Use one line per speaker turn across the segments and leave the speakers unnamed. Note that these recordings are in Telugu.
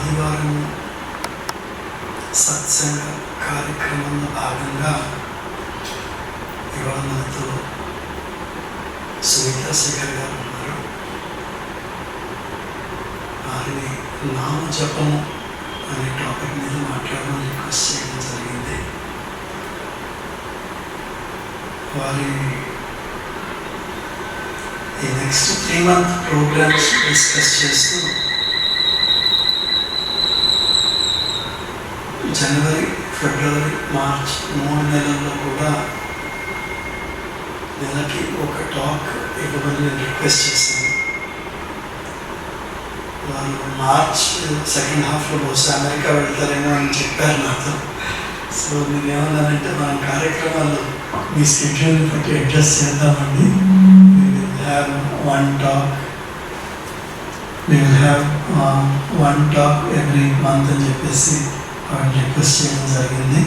ఆదివారం సత్సంగ కార్యక్రమంలో భాగంగా ఇవాళ మనతో సునీతా శేఖర్ గారు ఉన్నారు. వారిని నామజపము అనే టాపిక్ మీద మాట్లాడమని రిక్వెస్ట్ చేయడం జరిగింది. వారి ఈ నెక్స్ట్ 3 month ప్రోగ్రామ్స్ డిస్కస్ చేస్తూ జనవరి, ఫిబ్రవరి, మార్చ్ 3 నెలల్లో కూడా నెలకి ఒక టాక్ ఇవ్వమని నేను రిక్వెస్ట్ చేశాను. వాళ్ళు మార్చ్ సెకండ్ హాఫ్లో బహుశా అమెరికా వెళ్తారేమో అని చెప్పారు నాతో. సో నేనేమన్నానంటే మన కార్యక్రమాలు మీ స్కెడ్యూల్ బట్టి అడ్జస్ట్ చేద్దామండి. have one talk every month అని చెప్పేసి రిక్వెస్ట్ చేయడం జరిగింది.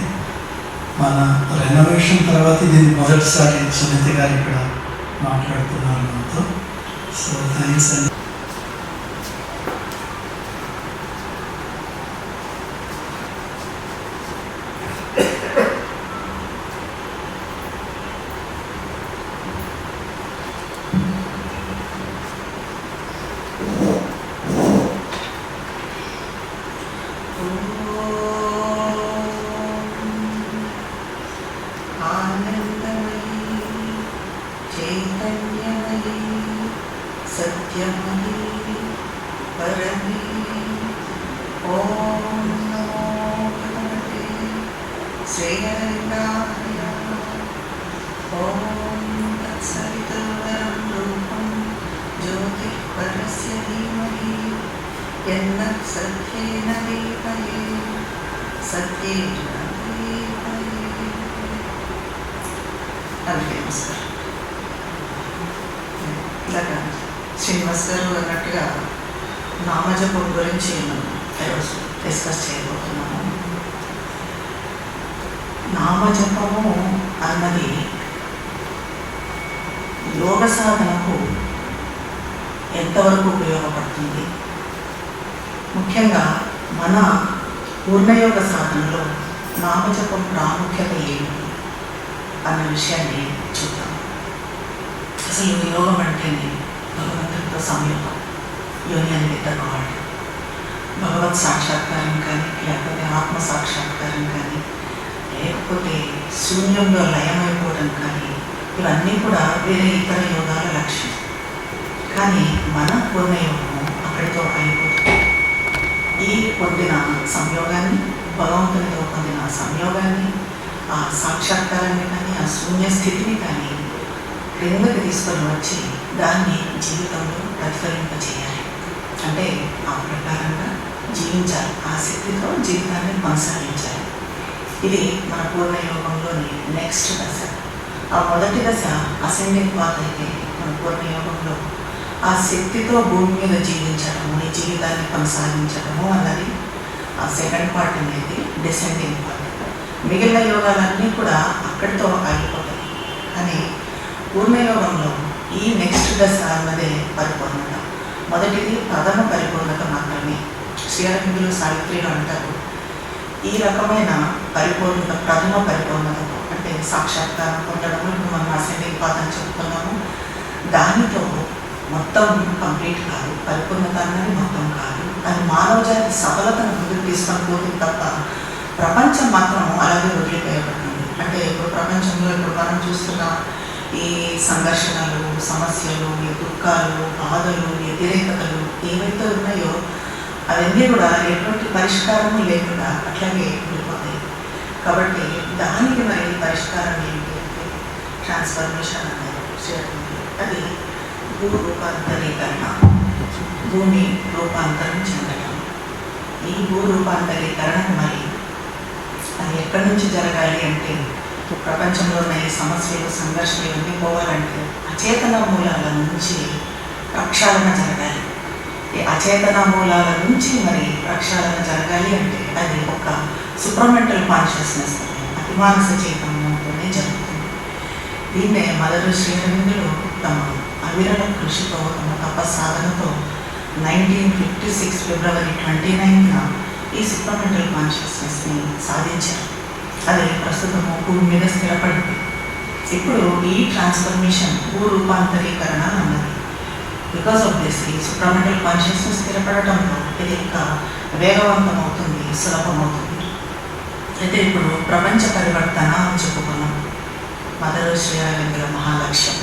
మన రెనోవేషన్ తర్వాత ఇది మొదటిసారి సునీత గారు ఇక్కడ మాట్లాడుతున్నారు మనతో. సో థ్యాంక్స్ అండి.
ఇలాగా శ్రీనివాస్ గారు అన్నట్టుగా నామజపం గురించి మనం ఈరోజు డిస్కస్ చేయబోతున్నాము. నామజపము అన్నది యోగ సాధనకు ఎంతవరకు ఉపయోగపడుతుంది, ముఖ్యంగా మన పూర్ణయోగ సాధనలో నామజపం ప్రాముఖ్యత ఏమిటి అన్న విషయాన్ని చూద్దాం. అసలు యోగం అంటేనే భగవంతుడితో సంయోగం, యూనియన్ విత్ ద గాడ్, భగవత్ సాక్షాత్కారం కానీ, లేకపోతే ఆత్మ సాక్షాత్కారం కానీ, లేకపోతే శూన్యంలో లయమైపోవడం కానీ, ఇవన్నీ కూడా వేరే ఇతర యోగాల లక్ష్యం. కానీ మన పూర్ణయోగము అక్కడితో అయిపోతుంది. ఈ పొందిన సంయోగాన్ని, భగవంతునితో పొందిన సంయోగాన్ని, ఆ సాక్షాత్కారాన్ని కానీ, ఆ శూన్య స్థితిని కానీ క్రిందకి తీసుకొని వచ్చి దాన్ని జీవితంలో ప్రతిఫలింపచేయాలి. అంటే ఆ ప్రకారంగా జీవించాలి, ఆ శక్తితో జీవితాన్ని కొనసాగించాలి. ఇది మన పూర్ణయోగంలోని నెక్స్ట్ దశ. ఆ మొదటి దశ అసెండింగ్ పాత్ అయితే మన పూర్ణయోగంలో ఆ శక్తితో భూమి మీద జీవించడము, నీ జీవితాన్ని కొనసాగించడము అన్నది ఆ సెకండ్ పార్ట్ అనేది డిసెండింగ్ పార్ట్. మిగిలిన యోగాలన్నీ కూడా అక్కడితో ఆగిపోతాయి. కానీ పూర్ణయోగంలో ఈ నెక్స్ట్ దశ అన్నదే పరిపూర్ణత. మొదటిది ప్రథమ పరిపూర్ణత మాత్రమే. శ్రీరవిందులు, సావిత్రిలు అంటారు, ఈ రకమైన పరిపూర్ణత ప్రథమ పరిపూర్ణతతో అంటే సాక్షాత్కారం పొందడము, ఇప్పుడు మనం అసెండింగ్ పాత్ అని చెప్తున్నాము, దానితో మొత్తం కంప్లీట్ కాదు, పరిపూర్ణత అన్నది మొత్తం కాదు. అది మానవ జాతి సఫలతను ముందుకు తీసుకొని పోతుంది తప్ప ప్రపంచం మాత్రం అలాగే వదిలిపోయబడుతుంది. అంటే ఇప్పుడు ప్రపంచంలో ఇప్పుడు మనం చూస్తున్న ఈ సంఘర్షణలు, సమస్యలు, ఈ దుఃఖాలు, బాధలు, వ్యతిరేకతలు ఏవైతే ఉన్నాయో అవన్నీ కూడా ఎటువంటి పరిష్కారము లేకుండా అట్లాగే ఉండిపోతాయి. కాబట్టి దానికి మరి పరిష్కారం ఏంటి అంటే ట్రాన్స్ఫర్మేషన్ అన్నారు శ్రీరవిందులు. అది భూ రూపాంతరీకరణ, భూమి రూపాంతరం చెందడం. ఈ భూ రూపాంతరీకరణ మరి అది ఎక్కడి నుంచి జరగాలి అంటే ప్రపంచంలో ఉన్న ఈ సమస్యలు, సంఘర్షణలు ఇవన్నీ పోవాలంటే అచేతన మూలాల నుంచి ప్రక్షాళన జరగాలి. ఈ అచేతన మూలాల నుంచి మరి ప్రక్షాళన జరగాలి అంటే అది ఒక సూపర్మెంటల్ కాన్షియస్నెస్, అతిమానస చైతన్యంతోనే జరుగుతుంది. దీన్నే మదర్ శ్రీరవిందులు తమ అవిరళ కృషితో, తమ తపస్సాధనతో 1956 ఫిబ్రవరి 29న ఈ సూప్రామెంటల్ కాన్షియస్నెస్ని సాధించారు. అది ప్రస్తుతము భూమి మీద స్థిరపడింది. ఇప్పుడు ఈ ట్రాన్స్ఫర్మేషన్ భూరూపాంతరీకరణ అన్నది. బికాస్ ఆఫ్ దిస్ ఈ సూప్రామెంటల్ కాన్షియస్నెస్ స్థిరపడటంలో ఇది ఇంకా వేగవంతమవుతుంది, సులభమవుతుంది. అయితే ఇప్పుడు ప్రపంచ పరివర్తన అని చెప్పుకున్నాం. మదర్ శ్రీ అరవిందుల మహాలక్ష్యం.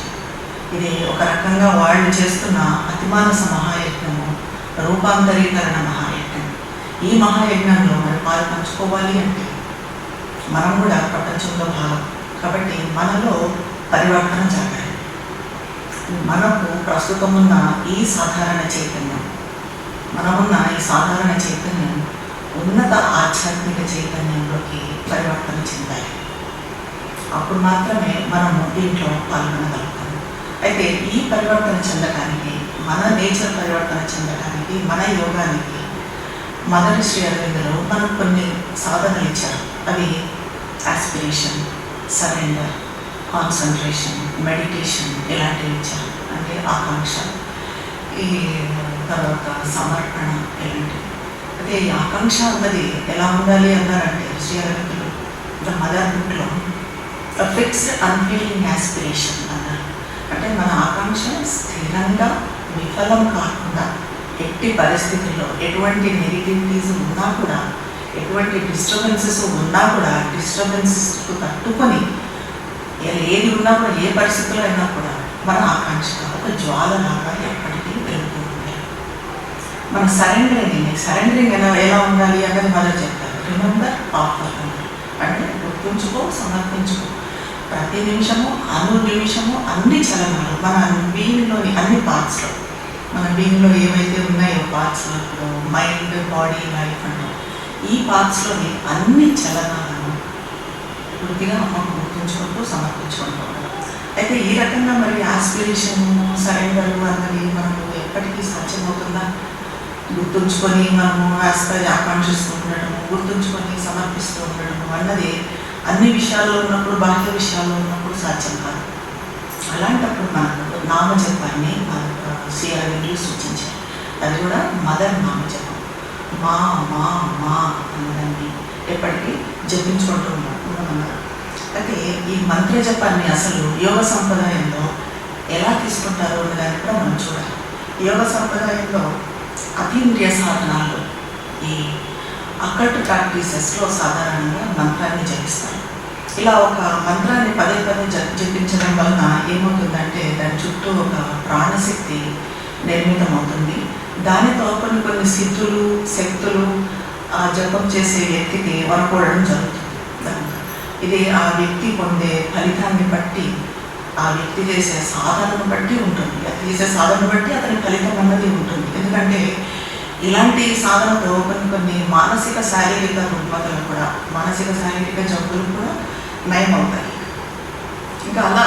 ఇది ఒక రకంగా వాళ్ళు చేస్తున్న అతిమానస మహాయజ్ఞము, రూపాంతరీకరణ మహాయజ్ఞం. ఈ మహాయజ్ఞంలో మనం పాలు పంచుకోవాలి అంటే మనం కూడా ప్రపంచంలో భాగం కాబట్టి మనలో పరివర్తన జరగాలి. మనకు ప్రస్తుతం ఉన్న ఈ సాధారణ చైతన్యం, మనమున్న ఈ సాధారణ చైతన్యం ఉన్నత ఆధ్యాత్మిక చైతన్యంలోకి పరివర్తన చెందాలి. అప్పుడు మాత్రమే మనము దీంట్లో పాల్గొనగలుగుతాము. అయితే ఈ పరివర్తన చెందడానికి, మన నేచర్ పరివర్తన చెందడానికి, మన యోగానికి మదర్ శ్రీ అరవిందులు మనకు కొన్ని సాధనలు ఇచ్చారు. అవి ఆస్పిరేషన్, సరెండర్, కాన్సన్ట్రేషన్, మెడిటేషన్ ఇలాంటివి ఇచ్చారు. అంటే ఆకాంక్ష, ఈ తర్వాత సమర్పణ ఇలాంటివి. అయితే ఈ ఆకాంక్ష అన్నది ఎలా ఉండాలి అన్నారంటే శ్రీ అరవిందులు ద మదర్ బుక్లో ఫిక్స్డ్ అన్ఫీలింగ్ ఆస్పిరేషన్ అన్నారు. అంటే మన ఆకాంక్ష స్థిరంగా విఫలం కాకుండా, ఎట్టి పరిస్థితుల్లో ఎటువంటి నెగిటివిటీస్ ఉన్నా కూడా, ఎటువంటి డిస్టర్బెన్సెస్ ఉన్నా కూడా డిస్టర్బెన్సెస్కు తట్టుకొని ఏది ఉన్నా కూడా, ఏ పరిస్థితుల్లో అయినా కూడా మన ఆకాంక్ష ఒక జ్వాలలాగా ఎప్పటికీ పెరుగుతూ ఉండాలి. మన సరెండరింగ్ ఎలా ఉండాలి అన్నది మనం చెప్తారు. రిమెంబర్ ఆఫర్ అంటే గుర్తుంచుకో, సమర్పించుకో. ప్రతి నిమిషము, నిమిషము అన్ని చలనాలు మన బీయింగ్లోని అన్ని పార్ట్స్లో, మన బీయింగ్లో ఏవైతే ఉన్నాయో పార్ట్స్, మైండ్, బాడీ, లైఫ్ అంటే ఈ పార్ట్స్లోని అన్ని చలనాలను పూర్తిగా అమ్మకు గుర్తుంచుకుంటూ సమర్పించుకుంటూ ఉంటాం. అయితే ఈ రకంగా మరి ఆస్పిరేషన్, సరెండర్ అన్నది మనకు ఎప్పటికీ సాధ్యమవుతుందా? గుర్తుంచుకొని మనము ఆకాంక్షిస్తూ ఉండడము, గుర్తుంచుకొని సమర్పిస్తూ ఉండడము అన్నది అన్ని విషయాల్లో ఉన్నప్పుడు, బాహ్య విషయాల్లో ఉన్నప్పుడు సాధ్యం కాదు. అలాంటప్పుడు మనకు నామజపాన్ని శ్రీ అరవిందులు సూచించారు. అది కూడా మదర్ నామజపం. మా మా మా అన్నదాన్ని ఎప్పటికీ జపించుకుంటూ ఉండమన్నారు. అయితే ఈ మంత్ర జపాన్ని అసలు యోగ సంప్రదాయంలో ఎలా తీసుకుంటారో అన్నదాన్ని కూడా మనం చూడాలి. యోగ సంప్రదాయంలో అతీంద్రియ సాధనాలు, ఈ అకల్ట్ ప్రాక్టీసెస్లో సాధారణంగా మంత్రాన్ని జపిస్తారు. ఇలా ఒక మంత్రాన్ని పదే పదే జపించడం వలన ఏమవుతుందంటే దాని చుట్టూ ఒక ప్రాణశక్తి నిర్మితమవుతుంది. దానితో కొన్ని సిద్ధులు, శక్తులు జపం చేసే వ్యక్తికి వరకూడడం జరుగుతుంది. ఇది ఆ వ్యక్తి పొందే ఫలితాన్ని బట్టి, ఆ వ్యక్తి చేసే సాధనను బట్టి ఉంటుంది. అది చేసే సాధనను బట్టి అతని ఫలితం అన్నది ఉంటుంది. ఎందుకంటే ఇలాంటి సాధనతో కొన్ని మానసిక శారీరక రుగ్మతలు కూడా, మానసిక శారీరక జబ్బులు కూడా నయమవుతాయి. ఇంకా అలా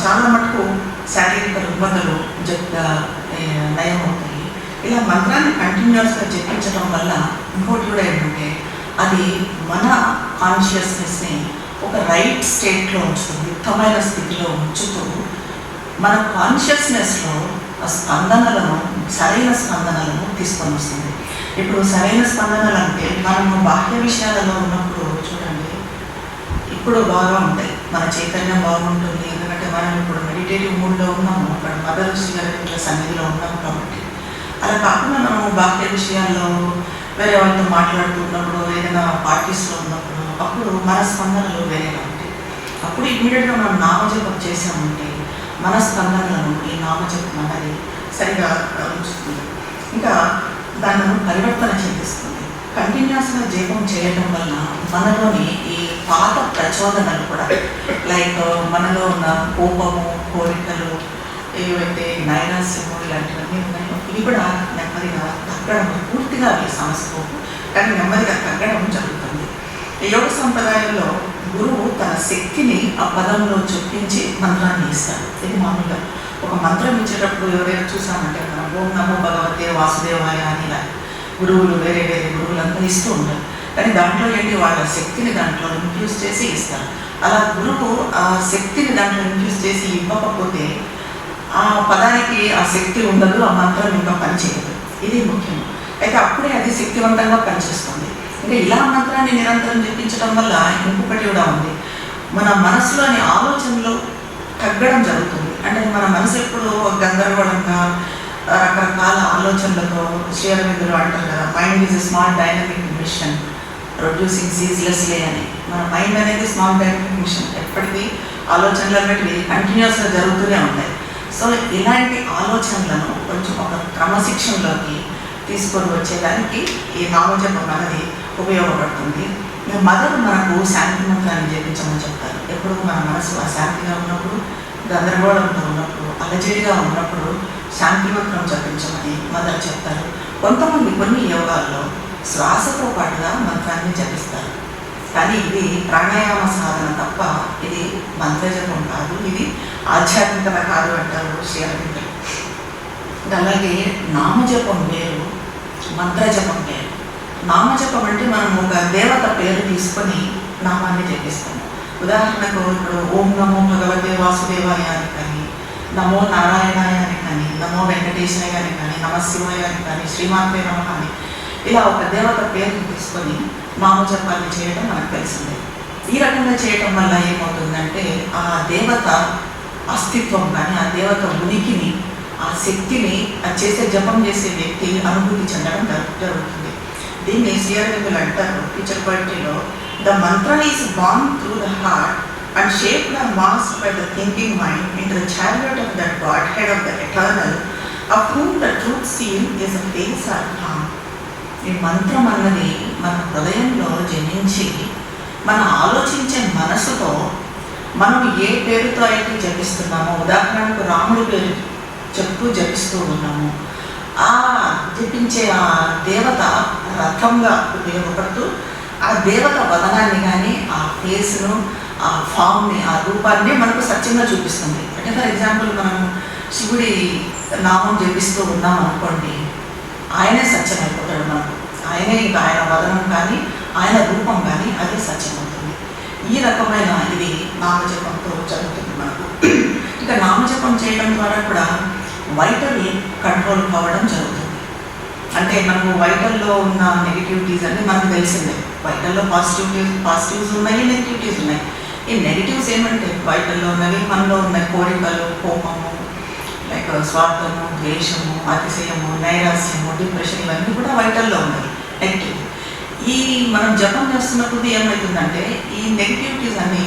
చాలా మటుకు శారీరక రుగ్మతలు నయమవుతాయి. ఇలా మంత్రాన్ని కంటిన్యూస్గా జపించడం వల్ల ఇంకోటి కూడా ఏంటంటే అది మన కాన్షియస్నెస్ని ఒక రైట్ స్టేట్లో ఉంచుతుంది, యుక్తమైన స్థితిలో ఉంచుతూ మన కాన్షియస్నెస్లో స్పందనలను, సరైన స్పందనలను తీసుకొని వస్తుంది. ఇప్పుడు సరైన స్పందనలు అంటే మనము బాహ్య విషయాలలో ఉన్నప్పుడు చూడండి, ఇప్పుడు బాగా ఉంటాయి, మన చైతన్యం బాగుంటుంది. ఎందుకంటే మనం ఇప్పుడు మెడిటేటివ్ మూడ్లో ఉన్నాము, అక్కడ మదర్ శ్రీ అరవిందుల సన్నిధిలో ఉన్నాము కాబట్టి. అలా కాకుండా మనము బాహ్య విషయాల్లో వేరే వాళ్ళతో మాట్లాడుతున్నప్పుడు, ఏదైనా పార్టీస్లో ఉన్నప్పుడు, అప్పుడు మన స్పందనలు వేరేగా ఉంటాయి. అప్పుడు ఇమీడియట్గా మనం నామజపం చేసామంటే మన స్పందనలను ఈ నామజపం అన్నది సరిగా ఉంచుతుంది. ఇంకా దాన్ని పరివర్తన చెందిస్తుంది. కంటిన్యూస్గా జపం చేయడం వలన మనలోని ఈ పాత ప్రచోదనలు కూడా, లైక్ మనలో ఉన్న కోపము, కోరికలు, ఏవైతే నైరాస్యము ఇలాంటివన్నీ ఉన్నాయో ఇవి కూడా నెమ్మదిగా తగ్గడం, పూర్తిగా అవి సమస్యపోవు కానీ నెమ్మదిగా తగ్గడం జరుగుతుంది. యోగ సంప్రదాయంలో గురువు తన శక్తిని ఆ పదంలో చొప్పించి మంత్రాన్ని ఇస్తాడు. ఇది మామూలుగా ఒక మంత్రం ఇచ్చేటప్పుడు ఎవరైనా చూసామంటే మనం ఓం నమో భగవతే వాసుదేవాయ అని ఇలా గురువులు వేరే గురువులంతా ఇస్తూ ఉంటారు. కానీ దాంట్లో ఏంటి, వాళ్ళ శక్తిని దాంట్లో ఇన్ఫ్యూజ్ చేసి ఇస్తారు. అలా గురువు ఆ శక్తిని దాంట్లో ఇన్ఫ్యూజ్ చేసి ఇవ్వకపోతే ఆ పదానికి ఆ శక్తి ఉండదు, ఆ మంత్రం ఇంకా పనిచేయదు. ఇది ముఖ్యం. అయితే అప్పుడే అది శక్తివంతంగా పనిచేస్తుంది. ఇంకా ఇలా మంత్రాన్ని నిరంతరం జపించడం వల్ల ఇంకొకటి కూడా ఉంది, మన మనసులోని ఆలోచనలు తగ్గడం జరుగుతుంది. అంటే మన మనసు ఎప్పుడు గందరగోళంగా రకరకాల ఆలోచనలతో, శ్రీరవిందులు అంటారు కదా, mind is a small dynamic machine producing ceaselessly అని. మన మైండ్ అనేది స్మాల్ డైనమిక్ మిషన్, ఎప్పటికీ ఆలోచనలు అనేవి కంటిన్యూస్గా జరుగుతూనే ఉంటాయి. సో ఇలాంటి ఆలోచనలను కొంచెం ఒక క్రమశిక్షణలోకి తీసుకొని వచ్చేదానికి ఈ నామజపం అనేది ఉపయోగపడుతుంది. మదర్ మనకు శాంతి మంత్రాన్ని జపించమని చెప్తారు. ఎప్పుడు మన మనసు అశాంతిగా ఉన్నప్పుడు, గందరగోళంతో ఉన్నప్పుడు, అలజడిగా ఉన్నప్పుడు శాంతి మంత్రం జపించమని మదర్ చెప్తారు. కొంతమంది కొన్ని యోగాల్లో శ్వాసతో పాటుగా మంత్రాన్ని జపిస్తారు. కానీ ఇది ప్రాణాయామ సాధన తప్ప ఇది మంత్రజపం కాదు, ఇది ఆధ్యాత్మికత కాదు అంటారు శ్రీరవిందులు. అలాగే నామజపం వేరు, మంత్రజపం వేరు. నామజపం అంటే మనం ఒక దేవత పేరు తీసుకొని నామాన్ని జపిస్తాము. ఉదాహరణకు ఇప్పుడు ఓం నమో భగవతే వాసుదేవాయ అని కానీ, నమో నారాయణాయ అని కానీ, నమో వెంకటేశాయ అని కానీ, నమ శివాయ అని కానీ, శ్రీమాత్రే నమః అని ఇలా ఒక దేవత పేరుని తీసుకొని నామజపాన్ని చేయడం మనకు తెలిసిందే. ఈ రకంగా చేయడం వల్ల ఏమవుతుందంటే ఆ దేవత అస్తిత్వం కానీ, ఆ దేవత ఉనికిని, ఆ శక్తిని ఆ జపం చేసే వ్యక్తి అనుభూతి చెందడం జరుగుతుంది. దీన్ని శ్రీరవిందులు అంటారు టీచర్ పోయిటరీలో, the mantra is born through the heart and shaped and massed by the thinking mind into the chariot of that godhead of the eternal of whom the truth seen is a face or హామ్. ఈ మంత్రం అన్నది మన హృదయంలో జనించి మన ఆలోచించే మనసుతో మనం ఏ పేరుతో అయితే జపిస్తున్నామో, ఉదాహరణకు రాముడి పేరు చెప్తూ జపిస్తూ ఉన్నాము, ఆ జపించే ఆ దేవత రథంగా ఉపయోగపడుతూ ఆ దేవత వదనాన్ని కానీ, ఆ ఫేస్ను, ఆ ఫామ్ని, ఆ రూపాన్ని మనకు సత్యంగా చూపిస్తుంది. అంటే ఫర్ ఎగ్జాంపుల్ మనం శివుడి నామం జపిస్తూ ఉన్నాం అనుకోండి, ఆయనే సత్యం అయిపోతాడు మనకు. ఆయనే ఇంకా ఆయన వదనం కానీ, ఆయన రూపం కానీ అదే సత్యం అవుతుంది. ఈ రకమైన ఇది నామజపంతో జరుగుతుంది మనకు. ఇక నామజపం చేయడం ద్వారా కూడా వైటల్ కంట్రోల్ కావడం జరుగుతుంది. అంటే మనకు వైటల్లో ఉన్న నెగిటివిటీస్ అన్నీ మనకు తెలిసిందే. వైటల్లో పాజిటివ్స్ ఉన్నాయి, నెగిటివిటీస్ ఉన్నాయి. ఈ నెగిటివ్స్ ఏమంటే వైటల్లో ఉన్నవి మనలో ఉన్న కోరికలు, కోపము, లైక్ స్వార్థము, ద్వేషము, అతిశయము, నైరాస్యము, డిప్రెషన్, ఇవన్నీ కూడా వైటల్లో ఉన్నాయి నెగిటివ్. ఈ మనం జపం చేస్తున్నప్పుడు ఏమవుతుందంటే ఈ నెగిటివిటీస్ అన్నీ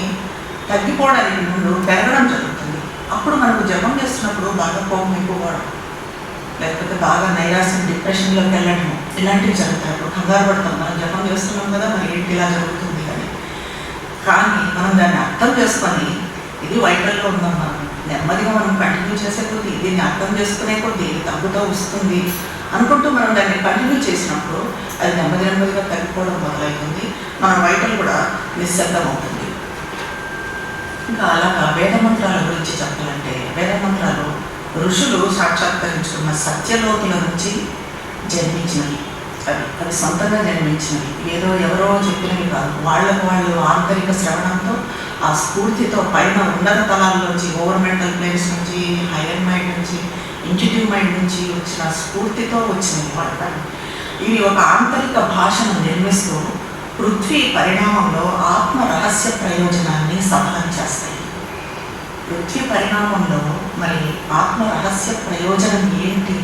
తగ్గిపోవడానికి ముందు పెరగడం జరుగుతుంది. అప్పుడు మనకు జపం చేస్తున్నప్పుడు బాగా కోపం ఎక్కువడం, లేకపోతే బాగా నైరాస్యం, డిప్రెషన్లోకి వెళ్ళడం, ఇలాంటివి జరుగుతాయి. అప్పుడు కంగారు పడతాం, మనం జపం చేస్తున్నాం కదా, మరి ఏంటి ఇలా జరుగుతుంది అని. కానీ మనం దాన్ని అర్థం చేసుకొని ఇది వైటల్లో ఉందాం, మనం నెమ్మదిగా మనం కంటిన్యూ చేసే కొద్దీ, దీన్ని అర్థం చేసుకునే కొద్దీ ఇది తగ్గుతూ వస్తుంది అనుకుంటూ మనం దాన్ని కంటిన్యూ చేసినప్పుడు అది నెమ్మదిగా తగ్గిపోవడం మొదలవుతుంది. మన వైటల్ కూడా నిశ్శబ్దం అవుతుంది. ఇంకా అలాగా వేదమంత్రాల గురించి చెప్పాలంటే, వేదమంత్రాలు ఋషులు సాక్షాత్కరించుకున్న సత్యలోతుల నుంచి జన్మించినవి. అవి సొంతంగా జన్మించినవి, ఏదో ఎవరో చెప్పినవి కాదు. వాళ్ళు ఆంతరిక శ్రవణంతో, ఆ స్ఫూర్తితో, పైన ఉన్నత తలాల్లోంచి, గవర్నమెంటల్ ప్లేస్ నుంచి, హైయర్ మైండ్ నుంచి, ఇంట్యూటివ్ మైండ్ నుంచి వచ్చిన స్ఫూర్తితో వచ్చినవి వాళ్ళు. ఇవి ఒక ఆంతరిక భాషను నిర్మిస్తూ పృథ్వీ పరిణామంలో ఆత్మ రహస్య ప్రయోజనాన్ని సఫలం చేస్తాయి. పృథ్వీ పరిణామంలో మరి ఆత్మ రహస్య ప్రయోజనం ఏంటి?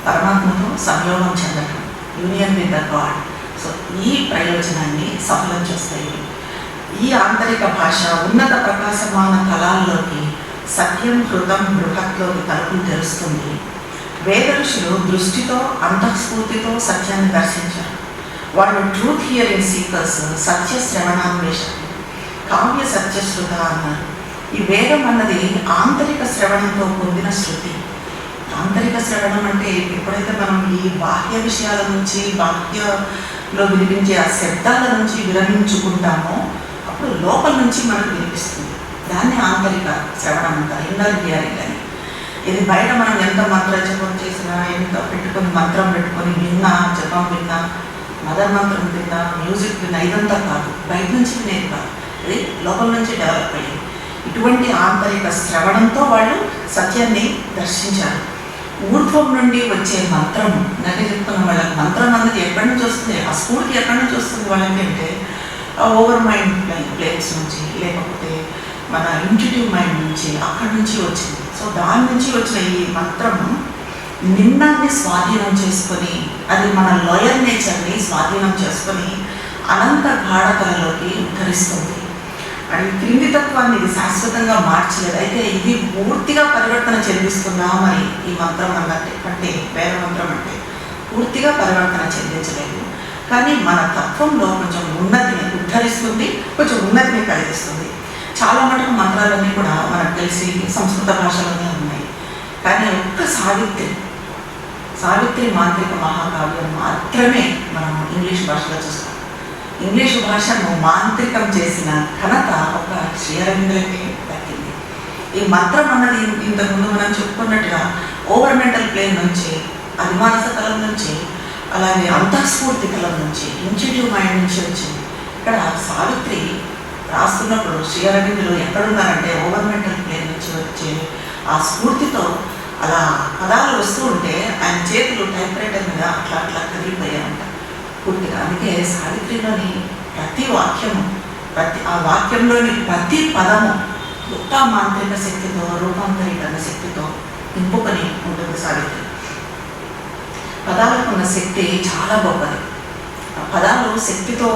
పరమాత్మతో సంయోగం చెందడం, union with the God. So ఈ ప్రయోజనాన్ని సఫలం చేస్తాయి. ఈ ఆంతరిక భాష ఉన్నత ప్రకాశమాన తలాల్లోకి, సత్యం, హృతం, బృహత్లోకి తలుపులు తెరుస్తుంది. వేద ఋషులు దృష్టితో, అంతఃస్ఫూర్తితో సత్యాన్ని దర్శించారు. వాళ్ళు ట్రూత్ హియరింగ్ సీకర్స్, సత్య శ్రవణాన్వేషకులు, కావ్య సత్యశ్రుత అన్నారు. ఈ వేదం అన్నది ఆంతరిక శ్రవణంతో పొందిన శృతి. ఆంతరిక శ్రవణం అంటే ఎప్పుడైతే మనం ఈ బాహ్య విషయాల నుంచి, బాహ్యలో వినిపించే ఆ శబ్దాల నుంచి విరమించుకుంటామో అప్పుడు లోపల నుంచి మనకు వినిపిస్తుంది. దాన్ని ఆంతరిక శ్రవణం అంటారు, ఇన్నర్ హియరింగ్ అని. ఇది బయట మనం ఎంత మంత్ర జపం చేసినా, ఎంత మంత్రం పెట్టుకొని విన్నా, జపం విన్నా, మదర్ మంత్రం విన్నా, మ్యూజిక్ విన్నా, ఇదంతా కాదు, బయట నుంచి వినేది కాదు. ఇది లోపల నుంచి డెవలప్ అయ్యింది. ఇటువంటి ఆంతరిక శ్రవణంతో వాళ్ళు సత్యాన్ని దర్శించారు. ఊర్ధ్వం నుండి వచ్చే మంత్రం, నాకు చెప్తున్న వాళ్ళకి మంత్రం అన్నది ఎక్కడి నుంచి వస్తుంది, ఆ స్ఫూర్తి ఎక్కడి నుంచి వస్తుంది వాళ్ళకి అంటే ఓవర్ మైండ్ ప్లేస్ నుంచి, లేకపోతే మన ఇంట్యూటివ్ మైండ్ నుంచి, అక్కడి నుంచి వచ్చింది. సో దాని నుంచి వచ్చిన ఈ మంత్రము నిన్నాన్ని స్వాధీనం చేసుకొని, అది మన లోయర్ నేచర్ని స్వాధీనం చేసుకొని అనంత గాఢతలలోకి ఉద్ధరిస్తుంది. అండ్ క్రింది తత్వాన్ని ఇది శాశ్వతంగా మార్చలేదు. అయితే ఇది పూర్తిగా పరివర్తన చెందిస్తుందా మరి ఈ మంత్రం అంటే వేద మంత్రం అంటే పూర్తిగా పరివర్తన చెందించలేదు. కానీ మన తత్వంలో కొంచెం ఉన్నతిని ఉద్ధరిస్తుంది, కొంచెం ఉన్నతిని కలిగిస్తుంది. చాలా మటుకు మంత్రాలన్నీ కూడా మనకు తెలిసి సంస్కృత భాషలోనే ఉన్నాయి. కానీ ఒక్క సావిత్రి మాంత్రిక మహాకావ్యం మాత్రమే మనం ఇంగ్లీష్ భాషలో చూస్తాం. ఇంగ్లీషు భాషను మాంత్రికం చేసిన ఘనత ఒక శ్రీ అరవిందులకే దక్కింది. ఈ మంత్రం అన్నది ఇంతకుముందు మనం చెప్పుకున్నట్టుగా ఓవర్ మెంటల్ ప్లేన్ నుంచి, అభిమానస తలం నుంచి, అలాగే అంతఃస్ఫూర్తి తలం నుంచి, ఇంట్యూటివ్ మైండ్ నుంచి వచ్చింది. ఇక్కడ సావిత్రి రాస్తున్నప్పుడు శ్రీ అరవిందులు ఎక్కడున్నారంటే ఓవర్ మెంటల్ ప్లేన్ నుంచి వచ్చే ఆ స్ఫూర్తితో అలా పదాలు వస్తూ ఉంటే ఆయన చేతులు టైప్ రైటర్ మీద అట్లా అట్లా కదిలిపోయాయంట పూర్తిగా. అందుకే సావిత్రిలోని ప్రతి వాక్యము, ఆ వాక్యంలోని ప్రతి పదము గొప్ప మాంత్రిక శక్తితో, రూపాంతరీకరణ శక్తితో నింపుకొని ఉంటుంది సావిత్రి. పదాలకు ఉన్న శక్తి చాలా గొప్పది. ఆ పదాలు శక్తితో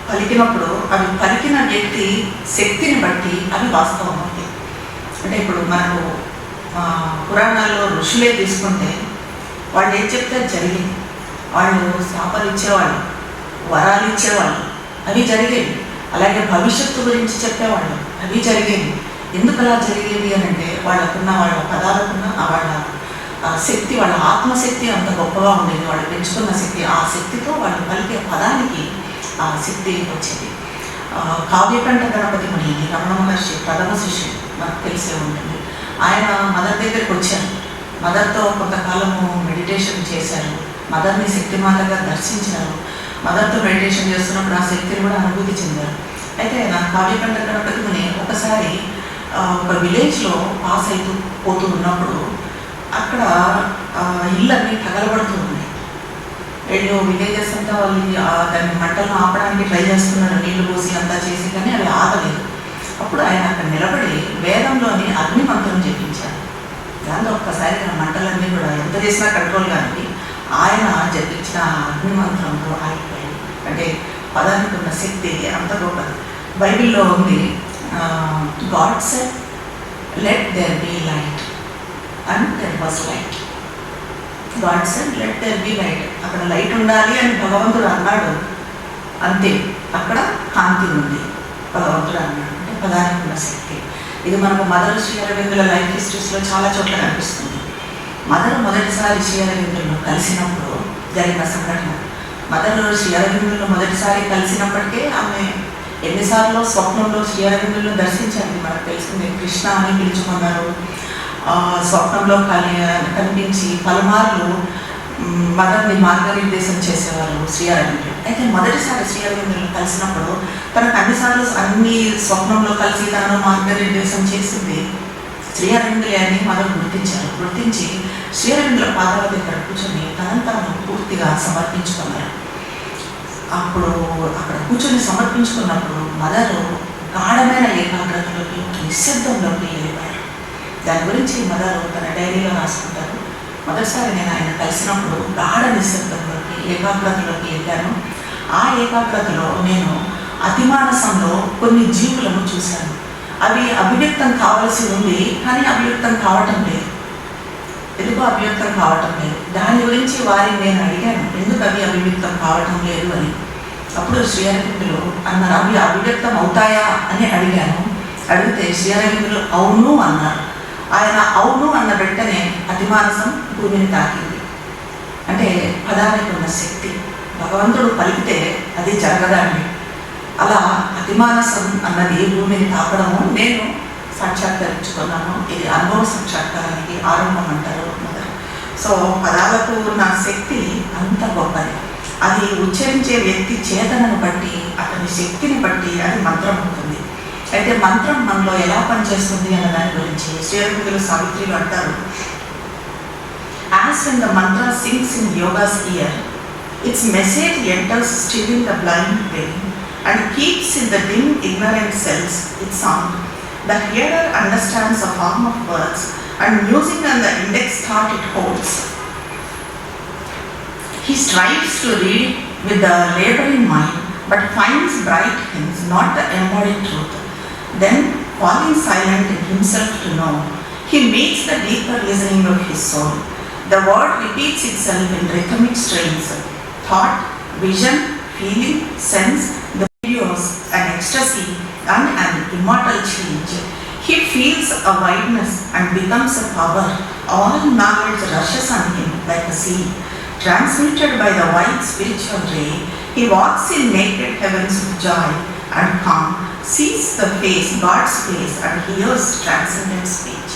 పలికినప్పుడు అవి పలికిన వ్యక్తి శక్తిని బట్టి అవి వాస్తవం అవుతాయి. అంటే ఇప్పుడు మనకు పురాణాల్లో ఋషులే తీసుకుంటే వాళ్ళు ఏం చెప్తే జరిగింది. వాళ్ళు శాపాలు ఇచ్చేవాళ్ళు, వరాలు ఇచ్చేవాళ్ళు, అవి జరిగేవి. అలాగే భవిష్యత్తు గురించి చెప్పేవాళ్ళు, అవి జరిగేవి. ఎందుకు అలా జరిగేవి అని అంటే వాళ్ళకున్న వాళ్ళ పదాలకున్న వాళ్ళ శక్తి, వాళ్ళ ఆత్మశక్తి అంత గొప్పగా ఉండేది. వాళ్ళు పెంచుకున్న శక్తి, ఆ శక్తితో వాళ్ళు పలికే పదానికి ఆ శక్తి వచ్చేది. కావ్యకంఠ గణపతి ముని రమణ మహర్షి ప్రథమ శిష్యుడు, మనకు తెలిసే ఉంటుంది. ఆయన మదర్ దగ్గరికి వచ్చారు. మదర్తో కొంతకాలము మెడిటేషన్ చేశారు. మదర్ని శక్తిమాతగా దర్శించారు. మదర్తో మెడిటేషన్ చేస్తున్నప్పుడు ఆ శక్తిని కూడా అనుభూతి చెందారు. అయితే నా కావ్యకంఠ గణపతి ముని ఒకసారి ఒక విలేజ్లో పాస్ పోతూ ఉన్నప్పుడు అక్కడ ఇళ్ళన్నీ తగలబడుతూ ఉన్నాయి. వీళ్ళు విలేజెస్ అంతా వాళ్ళు దాన్ని మంటలను ఆపడానికి ట్రై చేస్తున్నారు, నీళ్లు పోసి అంతా చేసి, కానీ అవి ఆగలేదు. అప్పుడు ఆయన అక్కడ నిలబడి వేదంలోని అగ్ని మంత్రం జపించారు. దాంతో ఒక్కసారిగా మంటలన్నీ కూడా ఎంత చేసినా కంట్రోల్ కానీ ఆయన జపించిన అగ్ని మంత్రంతో ఆగిపోయాయి. అంటే పదానికి ఉన్న శక్తి అంత గొప్పది. బైబిల్లో ఉంది, God said let there be light and there was light. God said let there be light, అక్కడ లైట్ ఉండాలి అని భగవంతుడు అన్నాడు, అంతే, అక్కడ కాంతి ఉంది భగవంతుడు అన్నాడు. అంటే పదానికి ఉన్న శక్తి. ఇది మనకు మదర్ శ్రీ అరవిందుల లైఫ్ హిస్టరీస్లో చాలా చోట్ల కనిపిస్తుంది. మదర్ మొదటిసారి శ్రీ అరవిందులను కలిసినప్పుడు జరిగిన సంఘటన. మదర్ శ్రీ అరవిందులను మొదటిసారి కలిసినప్పటికే ఆమె ఎన్నిసార్లు స్వప్నంలో శ్రీ అరవిందులను దర్శించారు. మనకు తెలిసిందే, కృష్ణ అని పిలుచుకున్నారు. స్వప్నంలో కనిపించి పలుమార్లు మదర్ని మార్గనిర్దేశం చేసేవారు శ్రీ అరవిందులు. అయితే మొదటిసారి శ్రీ అరవిందులను కలిసినప్పుడు తనకు అన్నిసార్లు అన్ని స్వప్నంలో కలిసి తనను మార్గనిర్దేశం చేసింది శ్రీ అరవిందులే అని మదర్ గుర్తించి శ్రీ అరవిందుల పాదాల దగ్గర కూర్చొని తనను పూర్తిగా సమర్పించుకున్నారు. అప్పుడు అక్కడ కూర్చొని సమర్పించుకున్నప్పుడు మదరు గాఢమైన ఏకాగ్రతలోకి, నిశ్శబ్దంలోకి వెళ్ళిపోయారు. దాని గురించి మదరు తన డైరీలో రాసుకుంటారు. మొదటిసారి నేను ఆయన కలిసినప్పుడు గాఢ నిశ్శబ్దంలోకి, ఏకాగ్రతలోకి వెళ్ళాను. ఆ ఏకాగ్రతలో నేను అతిమానసంలో కొన్ని జీవులను చూశాను. అవి అభివ్యక్తం కావాల్సి ఉంది, కానీ అభివ్యక్తం కావటం లేదు. ఎందుకు అభివ్యక్తం కావటం లేదు? దాని గురించి వారిని నేను అడిగాను, ఎందుకు అవి అభివ్యక్తం కావటం లేదు అని. అప్పుడు శ్రీ అరవిందులు అన్నారు, అవి అభివ్యక్తం అవుతాయా అని అడిగాను. అడిగితే శ్రీ అరవిందులు అవును అన్నారు. ఆయన అవును అన్న వెంటనే అతిమానసం భూమిని తాకింది. అంటే పదానికి ఉన్న శక్తి, భగవంతుడు పలికితే అది జరగదండి. అలా అతిమానసం అన్నది భూమిని తాకడము నేను సాక్షాత్కరించుకున్నాను. ఇది అనుభవ సాక్షాత్కారానికి ఆరంభం అంటారు మొదలు. సో పదాలకు ఉన్న శక్తి అంత గొప్పది. అది ఉచ్చరించే వ్యక్తి చేతనను బట్టి, అతని శక్తిని బట్టి అది మంత్రం అవుతుంది. అయితే మంత్రం మనలో ఎలా పనిచేస్తుంది అనే దాని గురించి శ్రీరవిందులు సావిత్రిలు అంటారు, as when the mantra sings in yoga's ear, its message enters still in the blind vein and keeps in the dim ignorant cells its sound. The hearer understands the form of words and music and the index thought it holds. He strives to read with the laboring mind, but finds bright hints, not the embodied truth. Then, falling silent in himself to know, he meets the deeper listening of his soul. The word repeats itself in rhythmic strains. Thought, vision, feeling, sense, the videos, an ecstasy, and an immortal change. He feels a wideness and becomes a power. All knowledge rushes on him like a sea. Transmitted by the wide spiritual ray, he walks in naked heavens of joy and calm, sees the face, God's face, and hears transcendent speech.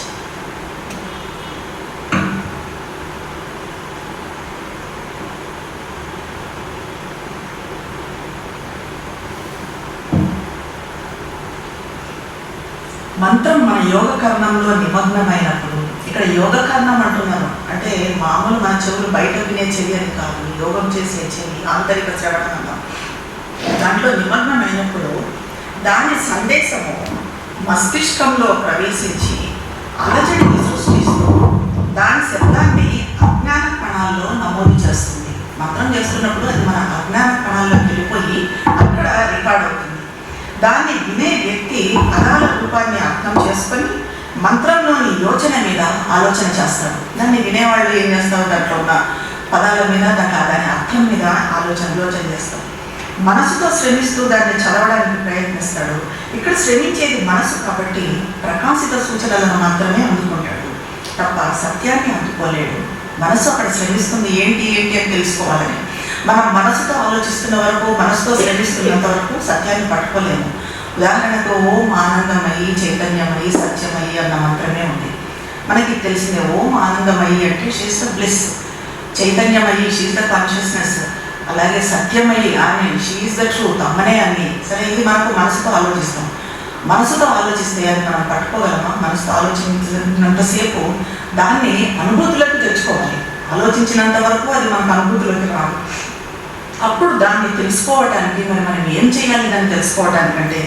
మంత్రం మన యోగకరణంలో నిమగ్నమైనప్పుడు, ఇక్కడ యోగకరణం అంటున్నాను అంటే మామూలు మన చెవులు బయట వినే చెవి అని కాదు, యోగం చేసే చెవి, ఆంతరిక శ్రవణం. దాంట్లో నిమగ్నమైనప్పుడు దాని సందేశము మస్తిష్కంలో ప్రవేశించి అలజడిని సృష్టిస్తూ దాని శబ్దాన్ని అజ్ఞాన కణాల్లో నమోదు చేస్తుంది. మంత్రం చేస్తున్నప్పుడు అది మన అజ్ఞాన కణాల్లోకి వెళ్ళిపోయి అక్కడ రికార్డ్ అవుతుంది. దాన్ని వినే వ్యక్తి పదాల రూపాన్ని అర్థం చేసుకొని మంత్రంలోని యోచన మీద ఆలోచన చేస్తాడు. దాన్ని వినేవాళ్ళు ఏం చేస్తారు, దాంట్లో ఉన్న పదాల మీద దాని అర్థం మీద యోచన చేస్తాడు. మనసుతో శ్రమిస్తూ దాన్ని చదవడానికి ప్రయత్నిస్తాడు. ఇక్కడ శ్రమించేది మనసు కాబట్టి ప్రకాశిత సూచనలను మాత్రమే అందుకుంటాడు తప్ప సత్యాన్ని అందుకోలేడు. మనసు అక్కడ శ్రమిస్తుంది ఏంటి అని తెలుసుకోవాలని. మనం మనసుతో ఆలోచిస్తున్న వరకు, మనసుతో శ్రమిస్తున్నంత వరకు సత్యాన్ని పట్టుకోలేము. ఉదాహరణకు ఓం ఆనందమయి, చైతన్యమయి, సత్యమయి అన్న మంత్రమే ఉంది. మనకి తెలిసిందే ఓం ఆనందమయి అంటే షీఈస్ ద బ్లిస్, చైతన్యమయి షీఈస్ ద కాన్షియస్నెస్, అలాగే సత్యమయి ఆమె షీఈస్ ద ట్రూత్, అమ్మనే అన్ని. సరే, ఇది మనకు మనసుతో ఆలోచిస్తాం. మనసుతో ఆలోచిస్తే అది మనం పట్టుకోగలమా? మనసుతో ఆలోచించినంతసేపు దాన్ని అనుభూతులకు తెచ్చుకోవాలి. ఆలోచించినంత వరకు అది మనకు అనుభూతులకు రాదు. అప్పుడు దాన్ని తెలుసుకోవడానికి మనం ఏం చేయాలి? దాన్ని తెలుసుకోవడానికంటే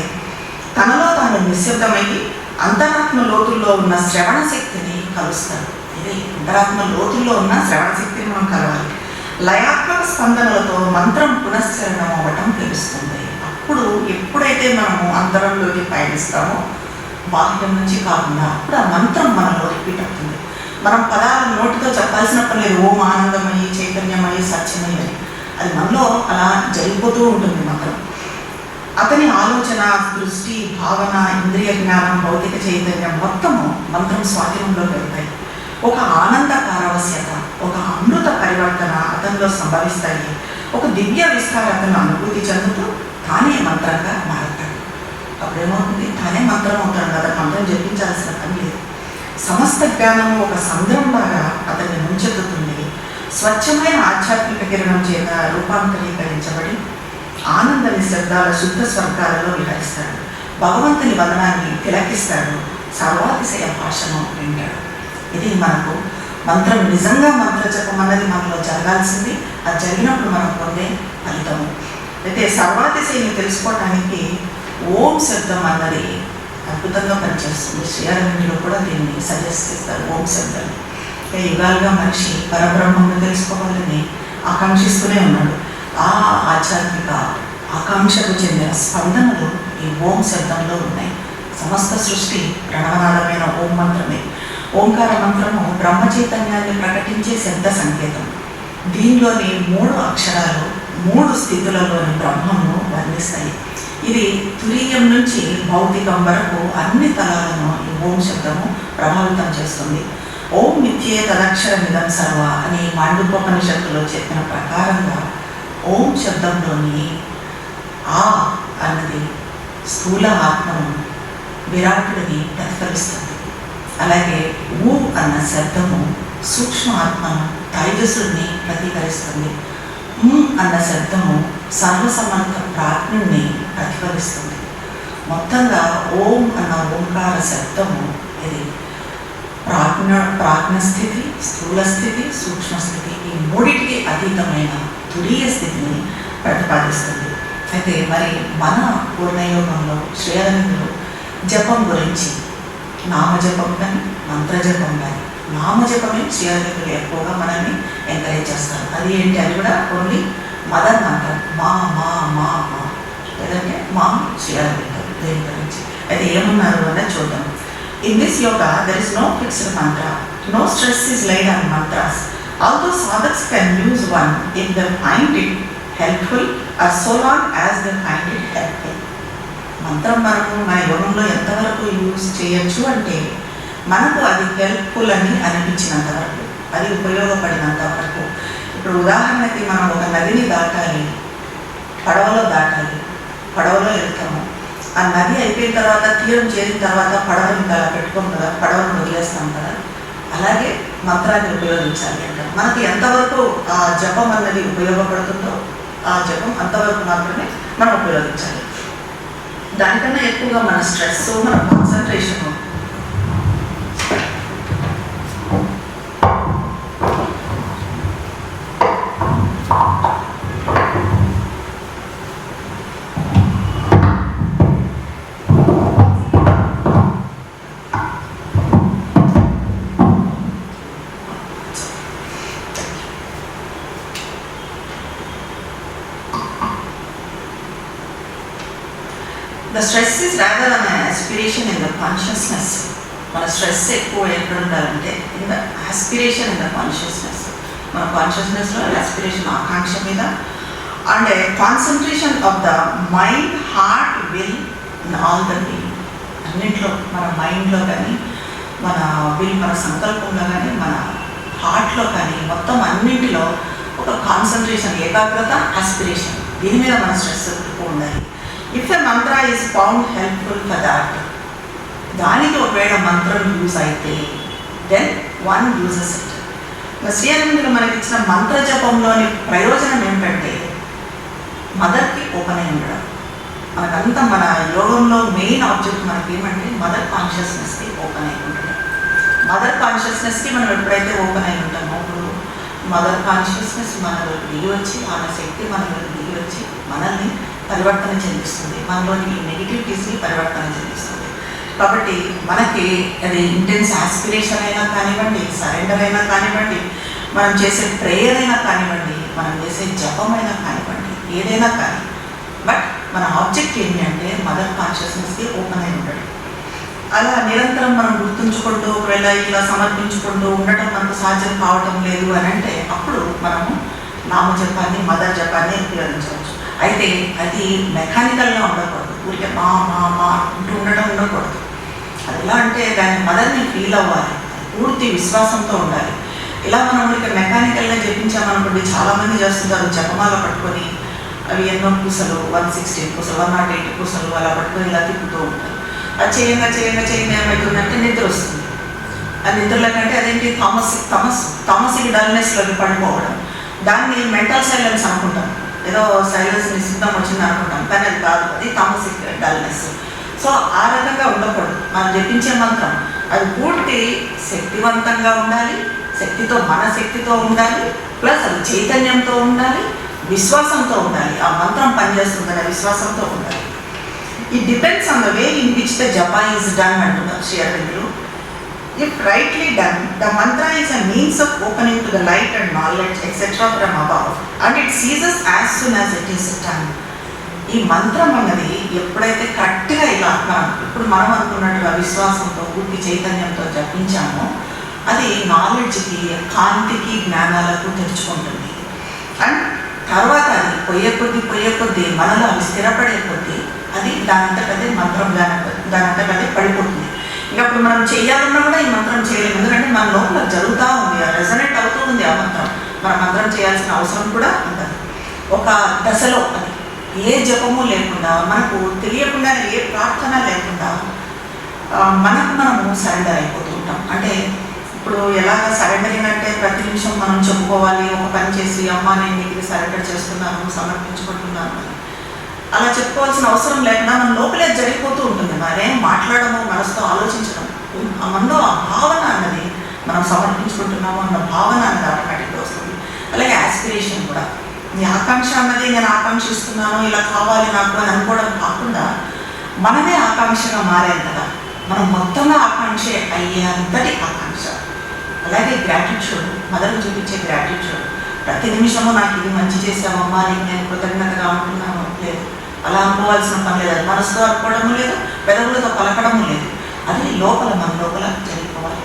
తనలో తాను నిశ్శబ్దమయ్యి అంతరాత్మ లోతుల్లో ఉన్న శ్రవణ శక్తిని కలుస్తాడు. ఇది అంతరాత్మ లోతుల్లో ఉన్న శ్రవణ శక్తిని మనం కలవాలి. లయాత్మక స్పందనలతో మంత్రం పునశ్చరణం అవ్వటం తెలుస్తుంది. అప్పుడు ఎప్పుడైతే మనము అంతరంలోకి పయనిస్తామో, బాహ్యం నుంచి కాకుండా, అప్పుడు ఆ మంత్రం మనలో రిపీట్ అవుతుంది. మనం పదాలను నోటితో చెప్పాల్సిన పని లేదు. ఓం ఆనందమయ్యి, చైతన్యమయ్యి, సత్యమయ్యి అని అది మనలో అలా జరిగిపోతూ ఉంటుంది మంత్రం. అతని ఆలోచన, దృష్టి, భావన, ఇంద్రియ జ్ఞానం, భౌతిక చైతన్యం మొత్తము మంత్రం స్వాధీనంలో పెడతాయి. ఒక ఆనంద పారవస్యత, ఒక అమృత పరివర్తన అతనిలో సంభవిస్తాయి. ఒక దివ్య విస్తారతను అనుభూతి చెందుతూ తానే మంత్రంగా మారుతాడు. అప్పుడేమవుతుంది? తానే మంత్రం అవుతాడు కదా, మంత్రం జపించాల్సిన పని లేదు. సమస్త జ్ఞానము ఒక సంద్రంలాగా అతన్ని ముంచెత్తుతుంది. స్వచ్ఛమైన ఆధ్యాత్మిక కిరణం చేత రూపాంతరీకరించబడి ఆనంద నిశ్శబ్దాల శుద్ధ స్వర్గాలలో విహరిస్తాడు. భగవంతుని వదనాన్ని తిలకిస్తాడు. సర్వాతిశయ భాషను వింటాడు. ఇది మనకు మంత్రం నిజంగా మంత్ర జపం అన్నది మనలో జరగాల్సింది. అది జరిగినప్పుడు మనం పొందే ఫలితము. అయితే సర్వాతిశయని తెలుసుకోవడానికి ఓం శబ్దం అన్నది అద్భుతంగా పనిచేస్తుంది. శ్రీరవిందులు కూడా దీన్ని సజెస్ట్ చేస్తారు, ఓం శబ్దాన్ని. యుగాలుగా మనిషి పరబ్రహ్మను తెలుసుకోవాలని ఆకాంక్షిస్తూనే ఉన్నాడు. ఆ ఆధ్యాత్మిక ఆకాంక్షకు చెందిన స్పందనలు ఈ ఓం శబ్దంలో ఉన్నాయి. సమస్త సృష్టి ప్రణవనాదమైన ఓం మంత్రమే. ఓంకార మంత్రము బ్రహ్మ చైతన్యాన్ని ప్రకటించే శబ్ద సంకేతం. దీనిలోని 3 అక్షరాలు 3 స్థితులలోని బ్రహ్మను వర్ణిస్తాయి. ఇది తురీయం నుంచి భౌతికం వరకు అన్ని తలాలను ఈ ఓం శబ్దము ప్రభావితం చేస్తుంది. ఓం మిథ్యే తదక్షరమిదం సర్వ అని మాండూక్యోపనిషత్తులో చెప్పిన ప్రకారంగా ఓం శబ్దంలోని ఆ అన్నది స్థూల ఆత్మను, విరాటుడిని ప్రతిఫలిస్తుంది. అలాగే ఊ అన్న శబ్దము సూక్ష్మ ఆత్మను, తైజసుడిని ప్రతిఫలిస్తుంది. అన్న శబ్దము సర్వసమర్థ ప్రాజ్ఞుణ్ణి ప్రతిఫలిస్తుంది. మొత్తంగా ఓం అన్న ఓంకార శబ్దము ఇది ప్రాజ్ఞ స్థితి, స్థూల స్థితి, సూక్ష్మ స్థితి ఈ మూడింటికి అతీతమైన తురీయ స్థితిని ప్రతిపాదిస్తుంది. అయితే మరి మన పూర్ణయోగంలో శ్రీరవిందులు జపం గురించి నామజపం కానీ మంత్రజపం కానీ, నామజపమే శ్రీరవిందులు ఎక్కువగా మనల్ని ఎంకరేజ్ చేస్తారు. అది ఏంటి? అది కూడా ఓన్లీ మదర్ మంత్రం, మా మా మా మా, లేదంటే మా శ్రీరవిందులు దేని గురించి అయితే ఏమన్నారు అన్నది చూద్దాం. In this yoga, there is no fixed mantra. No stress is laid on mantras. Although sadhaks can use one if they find it helpful or so long as they find it helpful. మంత్రం మనము మన యోగంలో ఎంతవరకు యూజ్ చేయొచ్చు అంటే మనకు అది హెల్ప్ఫుల్ అని అనిపించినంత వరకు, అది ఉపయోగపడినంత వరకు. ఇప్పుడు ఉదాహరణకి మనం ఒక నదిని దాటాలి, పడవలో వెళ్తాము. ఆ నది అయిపోయిన తర్వాత, తీరం చేరిన తర్వాత పడవని అలా పెట్టుకోం కదా, పడవను వదిలేస్తాం కదా. అలాగే మంత్రాన్ని ఉపయోగించాలి అంటారు. మనకి ఎంతవరకు ఆ జపం అన్నది ఉపయోగపడుతుందో ఆ జపం అంతవరకు మాత్రమే మనం ఉపయోగించాలి. దానికన్నా ఎక్కువగా మన స్ట్రెస్, మన concentration The stress is rather an aspiration in the consciousness. మన స్ట్రెస్ ఎక్కువ ఎక్కడ ఉండాలంటే in the aspiration in the consciousness. మన కాన్షియస్నెస్లో ఆస్పిరేషన్, ఆకాంక్ష మీద, and concentration of the mind, heart, will in all the will. అన్నింటిలో మన మైండ్లో కానీ, మన విల్, మన సంకల్పంలో కానీ, మన హార్ట్లో కానీ, మొత్తం అన్నింటిలో ఒక కాన్సన్ట్రేషన్, ఏకాగ్రత, ఆస్పిరేషన్, దీని మీద మన స్ట్రెస్ ఎక్కువ ఉండాలి. If a mantra is found helpful for that, దానికి ఒకవేళ మంత్రం యూజ్ అయితే then one uses it. శ్రీరవిందులు మనకి ఇచ్చిన మంత్ర జపంలోని ప్రయోజనం ఏంటంటే మదర్కి ఓపెన్ అయి ఉండడం. మనకంతా మన యోగంలో మెయిన్ ఆబ్జెక్ట్ మనకి ఏమంటే మదర్ కాన్షియస్నెస్కి ఓపెన్ అయి ఉండడం. మదర్ కాన్షియస్నెస్కి మనం ఎప్పుడైతే ఓపెన్ అయి ఉంటామో అప్పుడు మదర్ కాన్షియస్నెస్ మనలో దిగి వచ్చి, ఆమె శక్తి మనలో దిగి వచ్చి మనల్ని పరివర్తన చెందిస్తుంది, మనలోని నెగిటివిటీస్ని పరివర్తన చెందిస్తుంది. కాబట్టి మనకి అది ఇంటెన్స్ ఆస్పిరేషన్ అయినా కానివ్వండి, సరెండర్ అయినా కానివ్వండి, మనం చేసే ప్రేయర్ అయినా కానివ్వండి, మనం చేసే జపం అయినా కానివ్వండి, ఏదైనా కానీ, బట్ మన ఆబ్జెక్ట్ ఏంటి అంటే మదర్ కాన్షియస్నెస్కి ఓపెన్ అయి ఉండడం. అలా నిరంతరం మనం గుర్తుంచుకుంటూ ఒకవేళ ఇలా సమర్పించుకుంటూ ఉండటం మనకు సాధ్యం కావటం లేదు అని అంటే అప్పుడు మనము నామజపాన్ని, మదర్ జపాన్ని ఉపయోగించవచ్చు. అయితే అది మెకానికల్గా ఉండకూడదు, ఊరికే మా మా మా అంటూ ఉండకూడదు. అది ఎలా అంటే దాని మదర్ని ఫీల్ అవ్వాలి, పూర్తి విశ్వాసంతో ఉండాలి. ఇలా మనం ఊరికే మెకానికల్గా జపించామనుకోండి, చాలామంది చేస్తుంటారు జపమాల పట్టుకొని, అవి ఎన్నో పూసలు, 160 పూసలు, 108 పూసలు అలా పట్టుకొని ఇలా తిప్పుతూ ఉంటారు. అది చేయంగా ఏమవుతుందంటే నిద్ర వస్తుంది. ఆ నిద్రలో కంటే అదేంటి తామసిక్ డల్నెస్లోకి పడిపోవడం. దాన్ని మెంటల్ సైలెన్స్ అనుకుంటాం, ఏదో సైలెన్స్ నిశ్చితం వచ్చింది అనుకుంటాం, కానీ అది కాదు, అది తామసిక్ డల్నెస్. సో ఆ రకంగా ఉండకూడదు. మనం జపించే మంత్రం అది పూర్తి శక్తివంతంగా ఉండాలి, శక్తితో, మన శక్తితో ఉండాలి, ప్లస్ అది చైతన్యంతో ఉండాలి, విశ్వాసంతో ఉండాలి. ఆ మంత్రం పనిచేస్తుందనే విశ్వాసంతో ఉండాలి. It depends on the way in which the japa is done అంటున్నారు శ్రీరవిందులు. If rightly done, the mantra is a means of opening to the light and knowledge etc. from above, and it ceases as soon as it is done. ఈ మంత్రం అన్నది ఎప్పుడైతే కరెక్ట్గా ఇలా ఇప్పుడు మనం అనుకున్నట్టుగా విశ్వాసంతో, పూర్తి చైతన్యంతో జపించామో అది నాలెడ్జ్కి, కాంతికి, జ్ఞానాలకు తెరుచుకుంటుంది. అండ్ తర్వాత అది పోయే కొద్దీ మనలో అవి స్థిరపడే కొద్దీ అది దానంతటదే మంత్రం దానంతటదే పడిపోతుంది. ఇంకా అప్పుడు మనం చేయాలన్నా కూడా ఈ మంత్రం చేయలేము, ఎందుకంటే మన లోపల జరుగుతూ ఉంది, రెజనేట్ అవుతూ ఉంది ఆ మంత్రం. మనం మంత్రం చేయాల్సిన అవసరం కూడా ఉండదు. ఒక దశలో అది ఏ జపము లేకుండా, మనకు తెలియకుండా, ఏ ప్రార్థన లేకుండా మనము సరెండర్ అయిపోతూ ఉంటాం. అంటే ఇప్పుడు ఎలాగ సరెండరింగ్ అంటే ప్రతి నిమిషం మనం చెప్పుకోవాలి, ఒక పని చేసి అమ్మ నేను నీకు సరెండర్ చేస్తున్నాను, సమర్పించుకుంటున్నాను అని. అలా చెప్పుకోవాల్సిన అవసరం లేకుండా మన లోపలే జరిగిపోతూ ఉంటుంది. మరేం మాట్లాడము, మనసుతో ఆలోచించడం, మనలో ఆ భావన అన్నది మనం సమర్పించుకుంటున్నాము అన్న భావన అన్నది ఆటోమేటిక్గా వస్తుంది. అలాగే యాస్పిరేషన్ కూడా, ఈ ఆకాంక్ష అన్నది నేను ఆకాంక్షిస్తున్నాను ఇలా కావాలి నాకు అని అనుకోవడం కాకుండా మనమే ఆకాంక్షగా మారేంతగా మనం మొత్తంగా ఆకాంక్ష అయ్యేంతటి ఆకాంక్ష. అలాగే గ్రాటిట్యూడ్, మదర్ని చూపించే గ్రాటిట్యూడ్. ప్రతి నిమిషము నాకు ఇది మంచి చేసామమ్మా, నీకు నేను కృతజ్ఞతగా ఉంటున్నాను లేదు, అలా అనుకోవాల్సిన పని లేదు. అది మనసుతో అనుకోవడము లేదు, పెదవులతో పలకడము లేదు, అది లోపల మన లోపల జరిగిపోవాలి.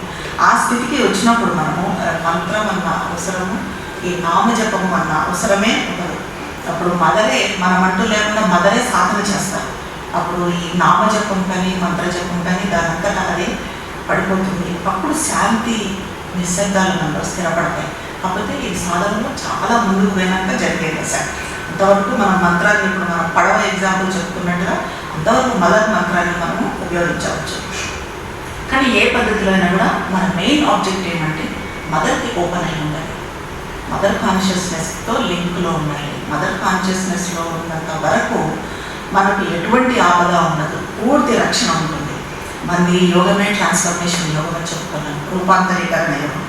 ఆ స్థితికి వచ్చినప్పుడు మనము మంత్రం అన్న అవసరము, ఈ నామజపము అన్న అవసరమే ఉండదు. అప్పుడు మదరే, మనమంటూ లేకుండా మదరే సాధన చేస్తారు. అప్పుడు ఈ నామజపం కానీ మంత్రజపం కానీ దానంతటా అదే పడిపోతుంది. అప్పుడు శాంతి నిశ్శబ్దాలు మనలో స్థిరపడతాయి. కాకపోతే ఈ సాధనలో చాలా ముందుకు పోయినాక జరిగే దశ. అంతవరకు మన మంత్రాన్ని, ఇప్పుడు మనం పడవ ఎగ్జాంపుల్ చెప్పుకున్నట్టుగా అంతవరకు మదర్ మంత్రాన్ని మనము ఉపయోగించవచ్చు. కానీ ఏ పద్ధతిలో అయినా కూడా మన మెయిన్ ఆబ్జెక్ట్ ఏమంటే మదర్కి ఓపెన్ అయి ఉండాలి, మదర్ కాన్షియస్నెస్తో లింక్లో ఉండాలి. మదర్ కాన్షియస్నెస్లో ఉన్నంత వరకు మనకు ఎటువంటి ఆపద ఉండదు, పూర్తి రక్షణ ఉంటుంది. మనది యోగమే ట్రాన్స్ఫర్మేషన్ యోగం అని చెప్పుకున్నాను, రూపాంతరీకరణ యోగం.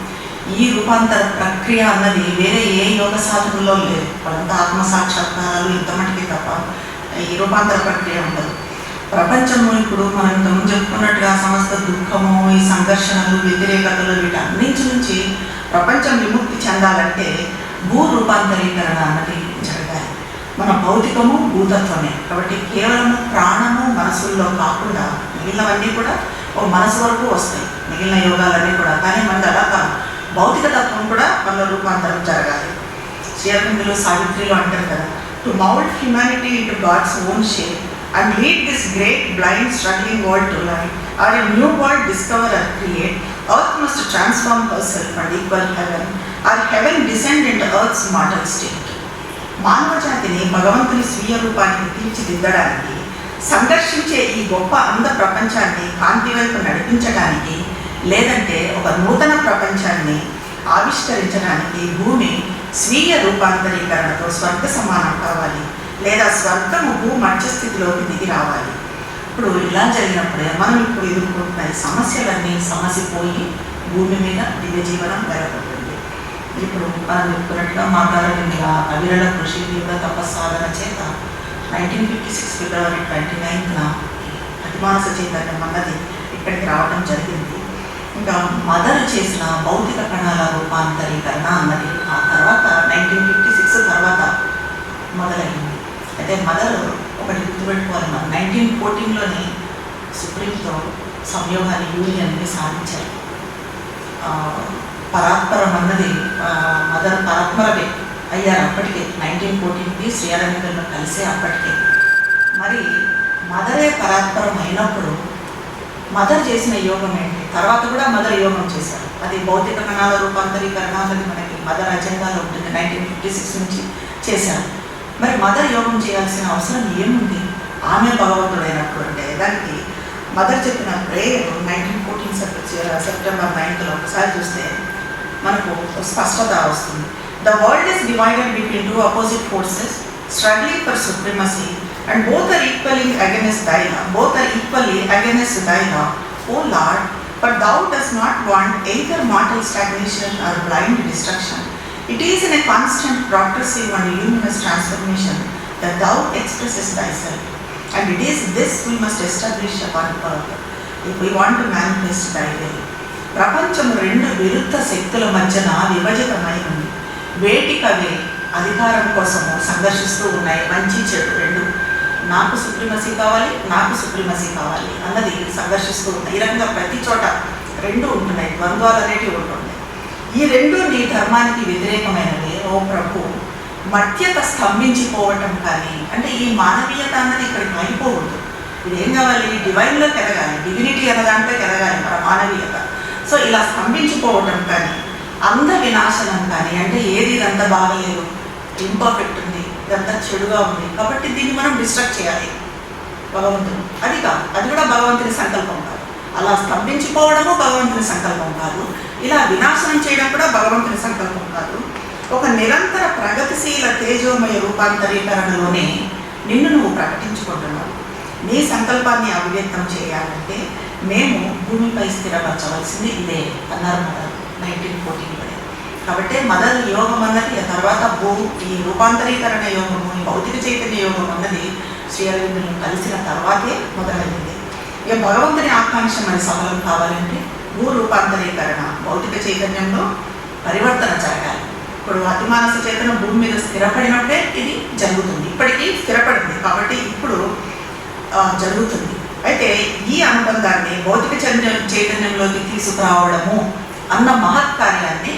ఈ రూపాంతర ప్రక్రియ అన్నది వేరే ఏ యోగ సాధనలో లేదు. వాళ్ళంతా ఆత్మసాక్షాత్కారాలు ఇంతమటికి తప్ప ఈ రూపాంతర ప్రక్రియ ఉండదు. ప్రపంచంలో ఇప్పుడు మనం ఇంతకుముందు చెప్పుకున్నట్టుగా సమస్త దుఃఖము, ఈ సంఘర్షణలు, వ్యతిరేకతలు వీటన్నింటి నుంచి ప్రపంచం విముక్తి చెందాలంటే భూ రూపాంతరీకరణ అన్నది జరగాలి. మన భౌతికము భూతత్వమే కాబట్టి కేవలము ప్రాణము మనసుల్లో కాకుండా మిగిలినవన్నీ కూడా ఒక మనసు వరకు వస్తాయి, మిగిలిన యోగాలన్నీ కూడా. కానీ మనది అలా కాదు, భౌతిక తత్వం కూడా మన రూపాంతరం జరగాలి. శ్రీఅరవిందులు సావిత్రిలో అంటారు కదా, to mould humanity into God's own shape and lead this great blind struggling world to life, or a new world discover or create, earth must transform herself and equal heaven, or heaven descend into earth's mortal state. మానవ జాతిని భగవంతుని స్వీయ రూపానికి తీర్చిదిద్దడానికి, సంఘర్షించే ఈ గొప్ప అంద ప్రపంచాన్ని కాంతి వైపు నడిపించడానికి, లేదంటే ఒక నూతన ప్రపంచాన్ని ఆవిష్కరించడానికి భూమి స్వీయ రూపాంతరీకరణతో స్వర్గ సమానం కావాలి, లేదా స్వర్గము భూ మధ్యస్థితిలోకి దిగి రావాలి. ఇప్పుడు ఇలా జరిగినప్పుడే మనం ఇప్పుడు ఎదుర్కొంటున్న సమస్యలన్నీ సమసిపోయి భూమి మీద దివ్య జీవనం నెలకొంటుంది. ఇప్పుడు మనం చెప్పుకున్నట్టుగా మాట్లాడగలిగిన అవిరళ కృషి తీవ్ర తపస్సాధన చేత 1956 ఫిబ్రవరి 29న అతిమానస చైతన్యం అన్నది ఇక్కడికి రావడం జరిగింది. ఇంకా మదర్ చేసిన భౌతిక కణాల రూపాంతరీకరణ అన్నది ఆ తర్వాత 1956 తర్వాత మొదలైంది. అయితే మదర్ ఒకటి గుర్తుపెట్టుకోవాలి, మనం 1914లోని సుప్రీంతో సంయోగాన్ని యూనియన్ని సాధించారు. పరాత్పరం అన్నది మదర్ పరాత్పరమే అయ్యారు అప్పటికే. 1914కి శ్రీఅరవిందులను కలిసే అప్పటికే. మరి మదరే పరాత్పరం అయినప్పుడు మదర్ చేసిన యోగం ఏంటి? తర్వాత కూడా మదర్ యోగం చేశారు. అది భౌతిక కణాల రూపాంతరీకరణ అన్నది మనకి మదర్ అజెండాలో ఉంటుంది, 1956 నుంచి చేశారు. మరి మదర్ యోగం చేయాల్సిన అవసరం ఏముంది? ఆమె భగవంతుడైనప్పుడు అంటే దానికి మదర్ చెప్పిన ప్రేయర్ 1914 సెప్టెంబర్ 9th ఒకసారి చూస్తే మనకు స్పష్టత వస్తుంది. The world is divided between two opposite forces struggling for supremacy and both are equally against thy law. Both are equally against thy law, O Lord, but thou dost not want either mortal stagnation or blind destruction. It is in a constant progressive and luminous transformation that thou expressest thyself, and it is this we must establish upon earth if we want to manifest thy will. ప్రపంచం రెండు విరుద్ధ శక్తుల మధ్యన విభజితమై ఉంది. వేటికవే అధికారం కోసము సంఘర్షిస్తూ ఉన్నాయి, మంచి చెడు రెండు. నాకు సుప్రీమసీ కావాలి, నాకు సుప్రీమసీ కావాలి అన్నది సంఘర్షిస్తూ ఉన్నాయి. ఈ రకంగా ప్రతి చోట రెండు ఉంటున్నాయి, ద్వంద్వాలు అనేటివి ఉంటున్నాయి. ఈ రెండు నీ ధర్మానికి వ్యతిరేకమైనవి ఓ ప్రభు. మధ్యత స్తంభించిపోవటం కానీ, అంటే ఈ మానవీయత అన్నది ఇక్కడికి అయిపోవద్దు. ఇది ఏం కావాలి? డివైన్లో ఎదగాలి, డివినిటీ అన్న దాంట్లో ఎదగాలి మన మానవీయత. సో ఇలా స్తంభించిపోవటం కానీ, అంద వినాశనం కానీ, అంటే ఏది ఇదంతా బాగలేదు, ఇంపర్ఫెక్ట్ ఉంది, ఇదంతా చెడుగా ఉంది కాబట్టి దీన్ని మనం డిస్ట్రక్ట్ చేయాలి భగవంతుడు, అది కాదు. అది కూడా భగవంతుని సంకల్పం కాదు. అలా స్తంభించిపోవడము భగవంతుని సంకల్పం కాదు, ఇలా వినాశనం చేయడం కూడా భగవంతుని సంకల్పం కాదు. ఒక నిరంతర ప్రగతిశీల తేజోమయ రూపాంతరీకరణలోనే నిన్ను నువ్వు ప్రకటించుకుంటున్నావు. నీ సంకల్పాన్ని అభివ్యక్తం చేయాలంటే మేము భూమిపై స్థిరపరచవలసింది ఇదే అన్నారు మదర్ 1914. కాబట్టి మదర్ యోగం అన్నది ఆ తర్వాత ఈ రూపాంతరీకరణ యోగము, ఈ భౌతిక చైతన్య యోగం అన్నది శ్రీ అరవిందులను కలిసిన తర్వాతే మొదలైంది. ఇక భగవంతుని ఆకాంక్ష మరి సఫలం కావాలంటే భూ రూపాంతరీకరణ, భౌతిక చైతన్యంలో పరివర్తన జరగాలి. ఇప్పుడు అతిమానస చైతన్యం భూమి మీద స్థిరపడినప్పుడే ఇది జరుగుతుంది. ఇప్పటికీ స్థిరపడింది కాబట్టి ఇప్పుడు జరుగుతుంది. అయితే ఈ అనుబంధాన్ని భౌతిక చైతన్యంలోకి తీసుకురావడము అన్న మహత్ కార్యాన్ని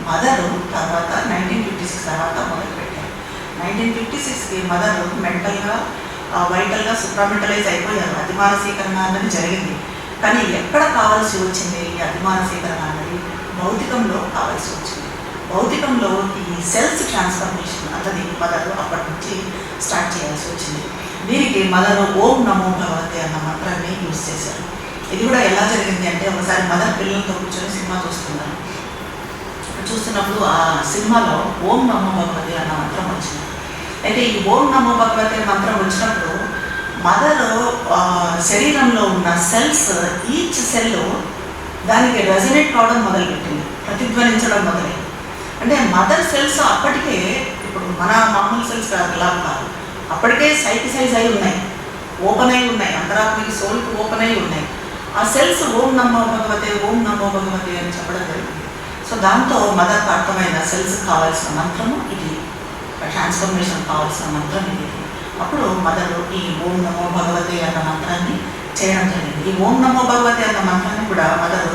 మదరు తర్వాత 1956 తర్వాత మొదలుపెట్టారు. 1956కి మదరు మెంటల్గా వైటల్గా సుప్రామెంటలైజ్ అయిపోయారు. అతిమానసీకరణ అన్నది జరిగింది. కానీ ఎక్కడ కావాల్సి వచ్చింది ఈ అతిమానసీకరణ అన్నది? భౌతికంలో కావాల్సి వచ్చింది. భౌతికంలో ఈ సెల్స్ ట్రాన్స్ఫర్మేషన్ అన్నది మదరు అప్పటి నుంచి స్టార్ట్ చేయాల్సి వచ్చింది. దీనికి మదరు ఓం నమో భగవతే అన్న మంత్రాన్ని యూజ్ చేశారు. ఇది కూడా ఎలా జరిగింది అంటే, ఒకసారి మదర్ పిల్లలతో కూర్చొని సినిమా చూస్తున్నప్పుడు ఆ సినిమాలో ఓం నమో భగవతే అన్న మంత్రం వచ్చింది. అయితే ఈ ఓం నమో భగవతే మంత్రం వచ్చినప్పుడు మదర్ శరీరంలో ఉన్న సెల్స్ ఈచ్ సెల్ దానికి రెజనేట్ కావడం మొదలుపెట్టింది, ప్రతిధ్వనించడం మొదలైంది. అంటే మదర్ సెల్స్ అప్పటికే, ఇప్పుడు మన మామూలు సెల్స్ అలా కాదు, అప్పటికే సైజ్ అయి ఉన్నాయి, ఓపెన్ అయి ఉన్నాయి, అంతరాత్మకి సోల్కి ఓపెన్ అయి ఉన్నాయి. ఆ సెల్స్ ఓం నమో భగవతే ఓం నమో భగవతే అని చెప్పడం జరిగింది. సో దాంతో మదర్కి అర్థమైన సెల్స్ కావాల్సిన మంత్రము ఇది, ట్రాన్స్ఫర్మేషన్ కావాల్సిన మంత్రం ఇది. అప్పుడు మదర్ ఈ ఓం నమో భగవతే అన్న మంత్రాన్ని చేయడం జరిగింది. ఈ ఓం నమో భగవతే అన్న మంత్రాన్ని కూడా మదర్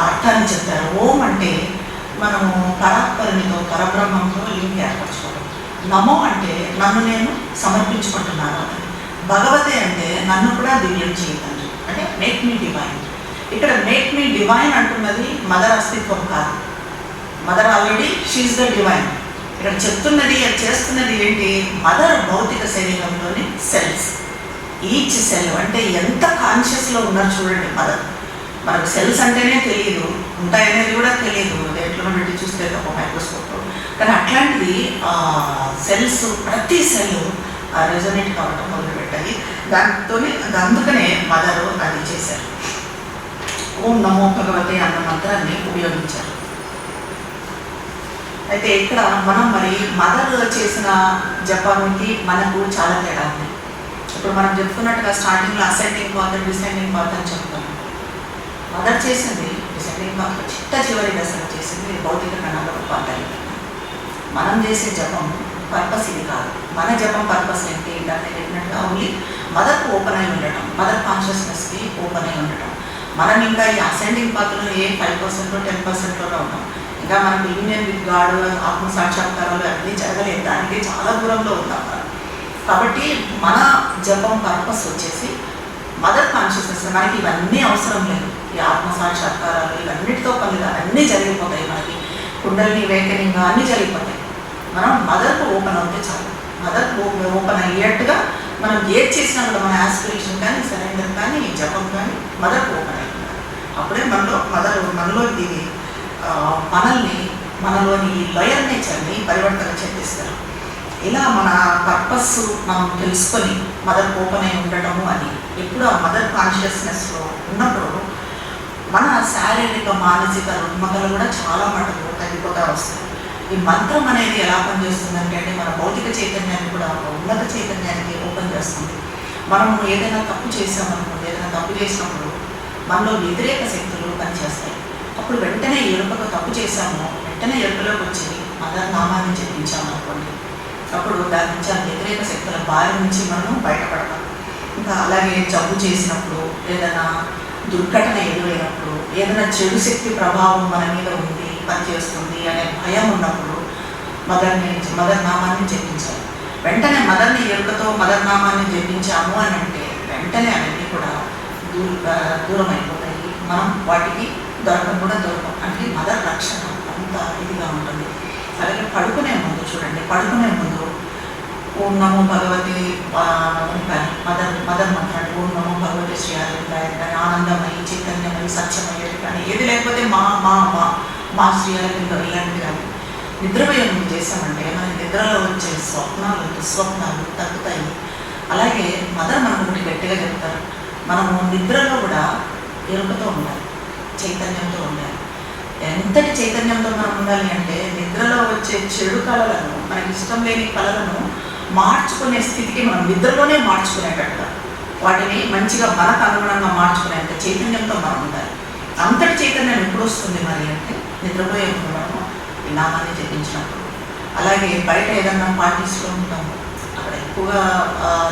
అర్థాన్ని చెప్పారు. ఓం అంటే మనము పరాత్పరునితో, పరబ్రహ్మంతో లింక్ ఏర్పరచుకోవడం. నమో అంటే నన్ను నేను సమర్పించుకుంటున్నాను అని. భగవతే అంటే నన్ను కూడా దివ్యం చేయదండి, అంటే మేక్ మీ డివైన్. ఇక్కడ మేక్ మీ డివైన్ అంటున్నది మదర్ అస్తిత్వం కాదు. Mother already she is the divine. ఇక్కడ చెప్తున్నది, చేస్తున్నది ఏంటి? మదర్ భౌతిక శరీరంలోని సెల్స్, ఈచ్ సెల్ అంటే ఎంత కాన్షియస్లో ఉన్నారు చూడండి మదర్. మనకు సెల్స్ అంటేనే తెలియదు, ఉంటాయనేది కూడా తెలియదు, దేంట్లో పెట్టి చూస్తే ఒక మైక్రోస్కోప్. కానీ అట్లాంటిది సెల్స్, ప్రతి సెల్ రెజొనేట్ కావడం మొదలుపెట్టాయి. అందుకనే మదర్ అది చేశారు. ఓం నమో భగవతే అన్న మంత్రాన్ని ఉపయోగించారు. అయితే ఇక్కడ మనం మరి మదర్ చేసిన జపానికి మనకు చాలా తేడా ఉంది. ఇప్పుడు మనం చెప్పుకున్నట్టుగా స్టార్టింగ్లో అసెండింగ్ పాత్, డిసెండింగ్ పాత్ అని చెప్తాం. మదర్ చేసింది డిసెండింగ్ పాత్, చివరి దశలో చేసింది భౌతిక కణాల రూపాంతరీకరణ. మనం చేసే జపం పర్పస్ ఇది కాదు. మన జపం పర్పస్ ఏంటి? దాన్ని చెప్పినట్టుగా ఓన్లీ మదర్కు ఓపెన్ అయి ఉండటం, మదర్ కాన్షియస్నెస్కి ఓపెన్ అయి ఉండటం. మనం ఇంకా ఈ అసెండింగ్ పాత్రలో 5%, 10%లో ఉన్నాం. ఇంకా మనకు యూనియన్ విత్ గాడ్, ఆత్మ సాక్షాత్కారాలు అన్నీ జరగలేదు, దానికి చాలా దూరంలో ఉన్నాం మనం. కాబట్టి మన జపం పర్పస్ వచ్చేసి మదర్ కాన్షియస్నెస్. మనకి ఇవన్నీ అవసరం లేదు, ఈ ఆత్మ సాక్షాత్కారాలు ఇవన్నిటితో పనులు అన్నీ జరిగిపోతాయి. మనకి కుండలిని వేకనింగ్ అన్నీ జరిగిపోతాయి. మనం మదర్కు ఓపెన్ అవుతే చాలు. మదర్కు ఓపెన్ అయ్యేట్టుగా మనం ఏది చేసినా కూడా మన యాస్పిరేషన్ కానీ, సరెండర్ కానీ, జపం కానీ మదర్కు ఓపెన్ అవుతున్నారు. అప్పుడే మనలో దిగి మనలోని లోయర్ నేచర్ని పరివర్తన చెందిస్తారు. ఇలా మన పర్పస్ మనం తెలుసుకొని మదర్ ఓపెన్ అయి ఉండటము అని. ఎప్పుడు ఆ మదర్ కాన్షియస్నెస్లో ఉన్నప్పుడు మన శారీరక, మానసిక రుగ్మతలు కూడా చాలా మటుకు తగ్గిపోతూ వస్తాయి. ఈ మంత్రం అనేది ఎలా పనిచేస్తుందంటే మన భౌతిక చైతన్యాన్ని కూడా ఉన్నత చైతన్యానికి ఓపెన్ చేస్తుంది. మనము ఏదైనా తప్పు చేసామనుకోండి, ఏదైనా తప్పు చేసినప్పుడు మనలో వ్యతిరేక శక్తులు పనిచేస్తాయి. అప్పుడు వెంటనే ఎరుకతో తప్పు చేశాము, వెంటనే ఎరుకలోకి వచ్చి మదర్ నామాన్ని జపించామనుకోండి, అప్పుడు దాని నుంచి ఆ వ్యతిరేక శక్తుల బారి నుంచి మనం బయటపడతాం. ఇంకా అలాగే జబ్బు చేసినప్పుడు, ఏదైనా దుర్ఘటన ఎదురైనప్పుడు, ఏదైనా చెడు శక్తి ప్రభావం మన మీద ఉంది, పనిచేస్తుంది అనే భయం ఉన్నప్పుడు మదర్ నామాన్ని జపించాలి. వెంటనే మదర్ని ఎరుకతో మదర్ నామాన్ని జపించాము అని అంటే వెంటనే అవన్నీ కూడా దూరం అయిపోతాయి. మనం వాటికి దొరకం. అంటే మదర్ రక్షణ అంత ఇదిగా ఉంటుంది. అలాగే పడుకునే ముందు చూడండి, పడుకునే ముందు ఓం నమో భగవతి మదర్ మంత్రాన్ని ఓం నమో భగవతి శ్రీ అరవిందాయ కానీ, ఆనందమయి, చైతన్యమయి, సత్యమయ్యేది కానీ, ఏది లేకపోతే మా శ్రీ అరవిందో ఇలాంటివి కానీ నిద్రపోయే ముందు చేసామంటే మనకి నిద్రలో వచ్చే స్వప్నాలు దుస్వప్నాలు తగ్గుతాయి. అలాగే మదర్ మనకు ఒకటి గట్టిగా చెప్తారు, మనము నిద్రలో కూడా ఎరుకతో ఉండాలి, చైతన్యంతో ఉండాలి. ఎంతటి చైతన్యంతో మనం ఉండాలి అంటే నిద్రలో వచ్చే చెడు కళలను, మనకి ఇష్టం లేని కళలను మార్చుకునే స్థితికి మనం నిద్రలోనే మార్చుకునేటట్టుగా, వాటిని మంచిగా మనకు అనుగుణంగా మార్చుకునేంత చైతన్యంతో మనం ఉండాలి. అంతటి చైతన్యం ఎప్పుడు వస్తుంది మరి అంటే నిద్రపోయే ముందు మనము ఈ నామాన్ని జపించినప్పుడు. అలాగే బయట ఏదన్నా పార్టీస్లో ఉంటాము, అక్కడ ఎక్కువగా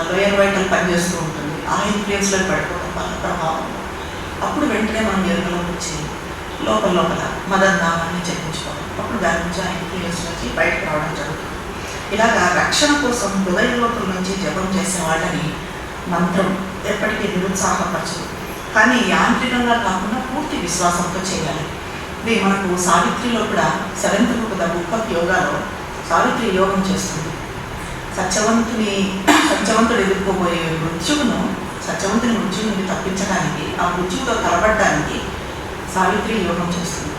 లోయర్ వైటల్ పనిచేస్తూ ఉంటుంది, ఆ ఇన్ఫ్లుయెన్స్లో పడిపోవడం వల్ల ప్రభావం, అప్పుడు వెంటనే మనం ఎరుకలోకి వచ్చి లోపల మదర్ నామాన్ని జపించుకోవడం, అప్పుడు దాని నుంచి ఆ ఇన్ఫ్లుయెన్స్ నుంచి బయటకు రావడం జరుగుతుంది. ఇలాగా రక్షణ కోసం హృదయ లోపల నుంచి జపం చేసే వాళ్ళని మంత్రం ఎప్పటికీ నిరుత్సాహపరచదు, కానీ యాంత్రికంగా కాకుండా పూర్తి విశ్వాసంతో చేయాలి. ఇది మనకు సావిత్రిలో కూడా 7th book the book of యోగాలో సావిత్రి యోగం చేస్తుంది. సత్యవంతుడు ఎదుర్కోబోయే సత్యవంతుని మృత్యువుని తప్పించడానికి, ఆ మృత్యువుతో కలబడడానికి సావిత్రి యోగం చేస్తుంది.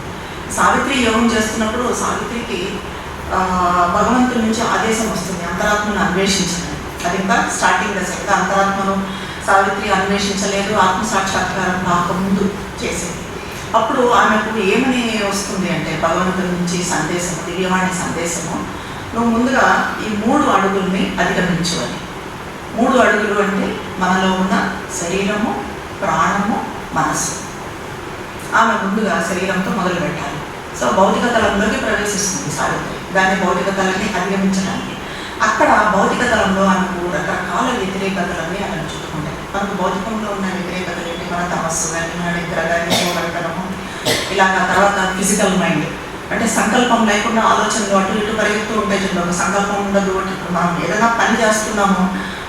సావిత్రి యోగం చేస్తున్నప్పుడు సావిత్రికి భగవంతుడి నుంచి ఆదేశం వస్తుంది, అంతరాత్మను అన్వేషించండి. అది ఇంకా స్టార్టింగ్ దశ. ఇంకా అంతరాత్మను సావిత్రి అన్వేషించలేదు, ఆత్మసాక్షాత్కారం కాకముందు చేసేది. అప్పుడు ఆమెకు ఏమని వస్తుంది అంటే భగవంతుడి నుంచి సందేశము, దివ్యవాణి సందేశము, నువ్వు ముందుగా ఈ 3 అడుగుల్ని అధిగమించు అని. 3 అడుగులు అంటే మనలో ఉన్న శరీరము, ప్రాణము, మనస్సు. ఆమె ముందుగా శరీరంతో మొదలు పెట్టాలి. సో భౌతిక తలంలోకి ప్రవేశిస్తుంది సావిత్రి, దాన్ని భౌతిక తలాన్ని అధిగమించడానికి. అక్కడ భౌతిక తలంలో ఆమెకు రకరకాల వ్యతిరేకతలన్నీ ఆమెను చుట్టుకుంటాయి. మనకు భౌతికంలో ఉన్న వ్యతిరేకతలు ఏంటి? మన తమస్సు కానీ, మన నిద్ర కానీ, మూఢతనము, ఇలాగ. తర్వాత ఫిజికల్ మైండ్ అంటే సంకల్పం లేకుండా ఆలోచనలు అటు ఇటు పరిగెత్తూ ఉంటాయి. చూడండి, ఒక సంకల్పం ఉండదు. అంటే ఇప్పుడు మనం ఏదైనా పని చేస్తున్నాము,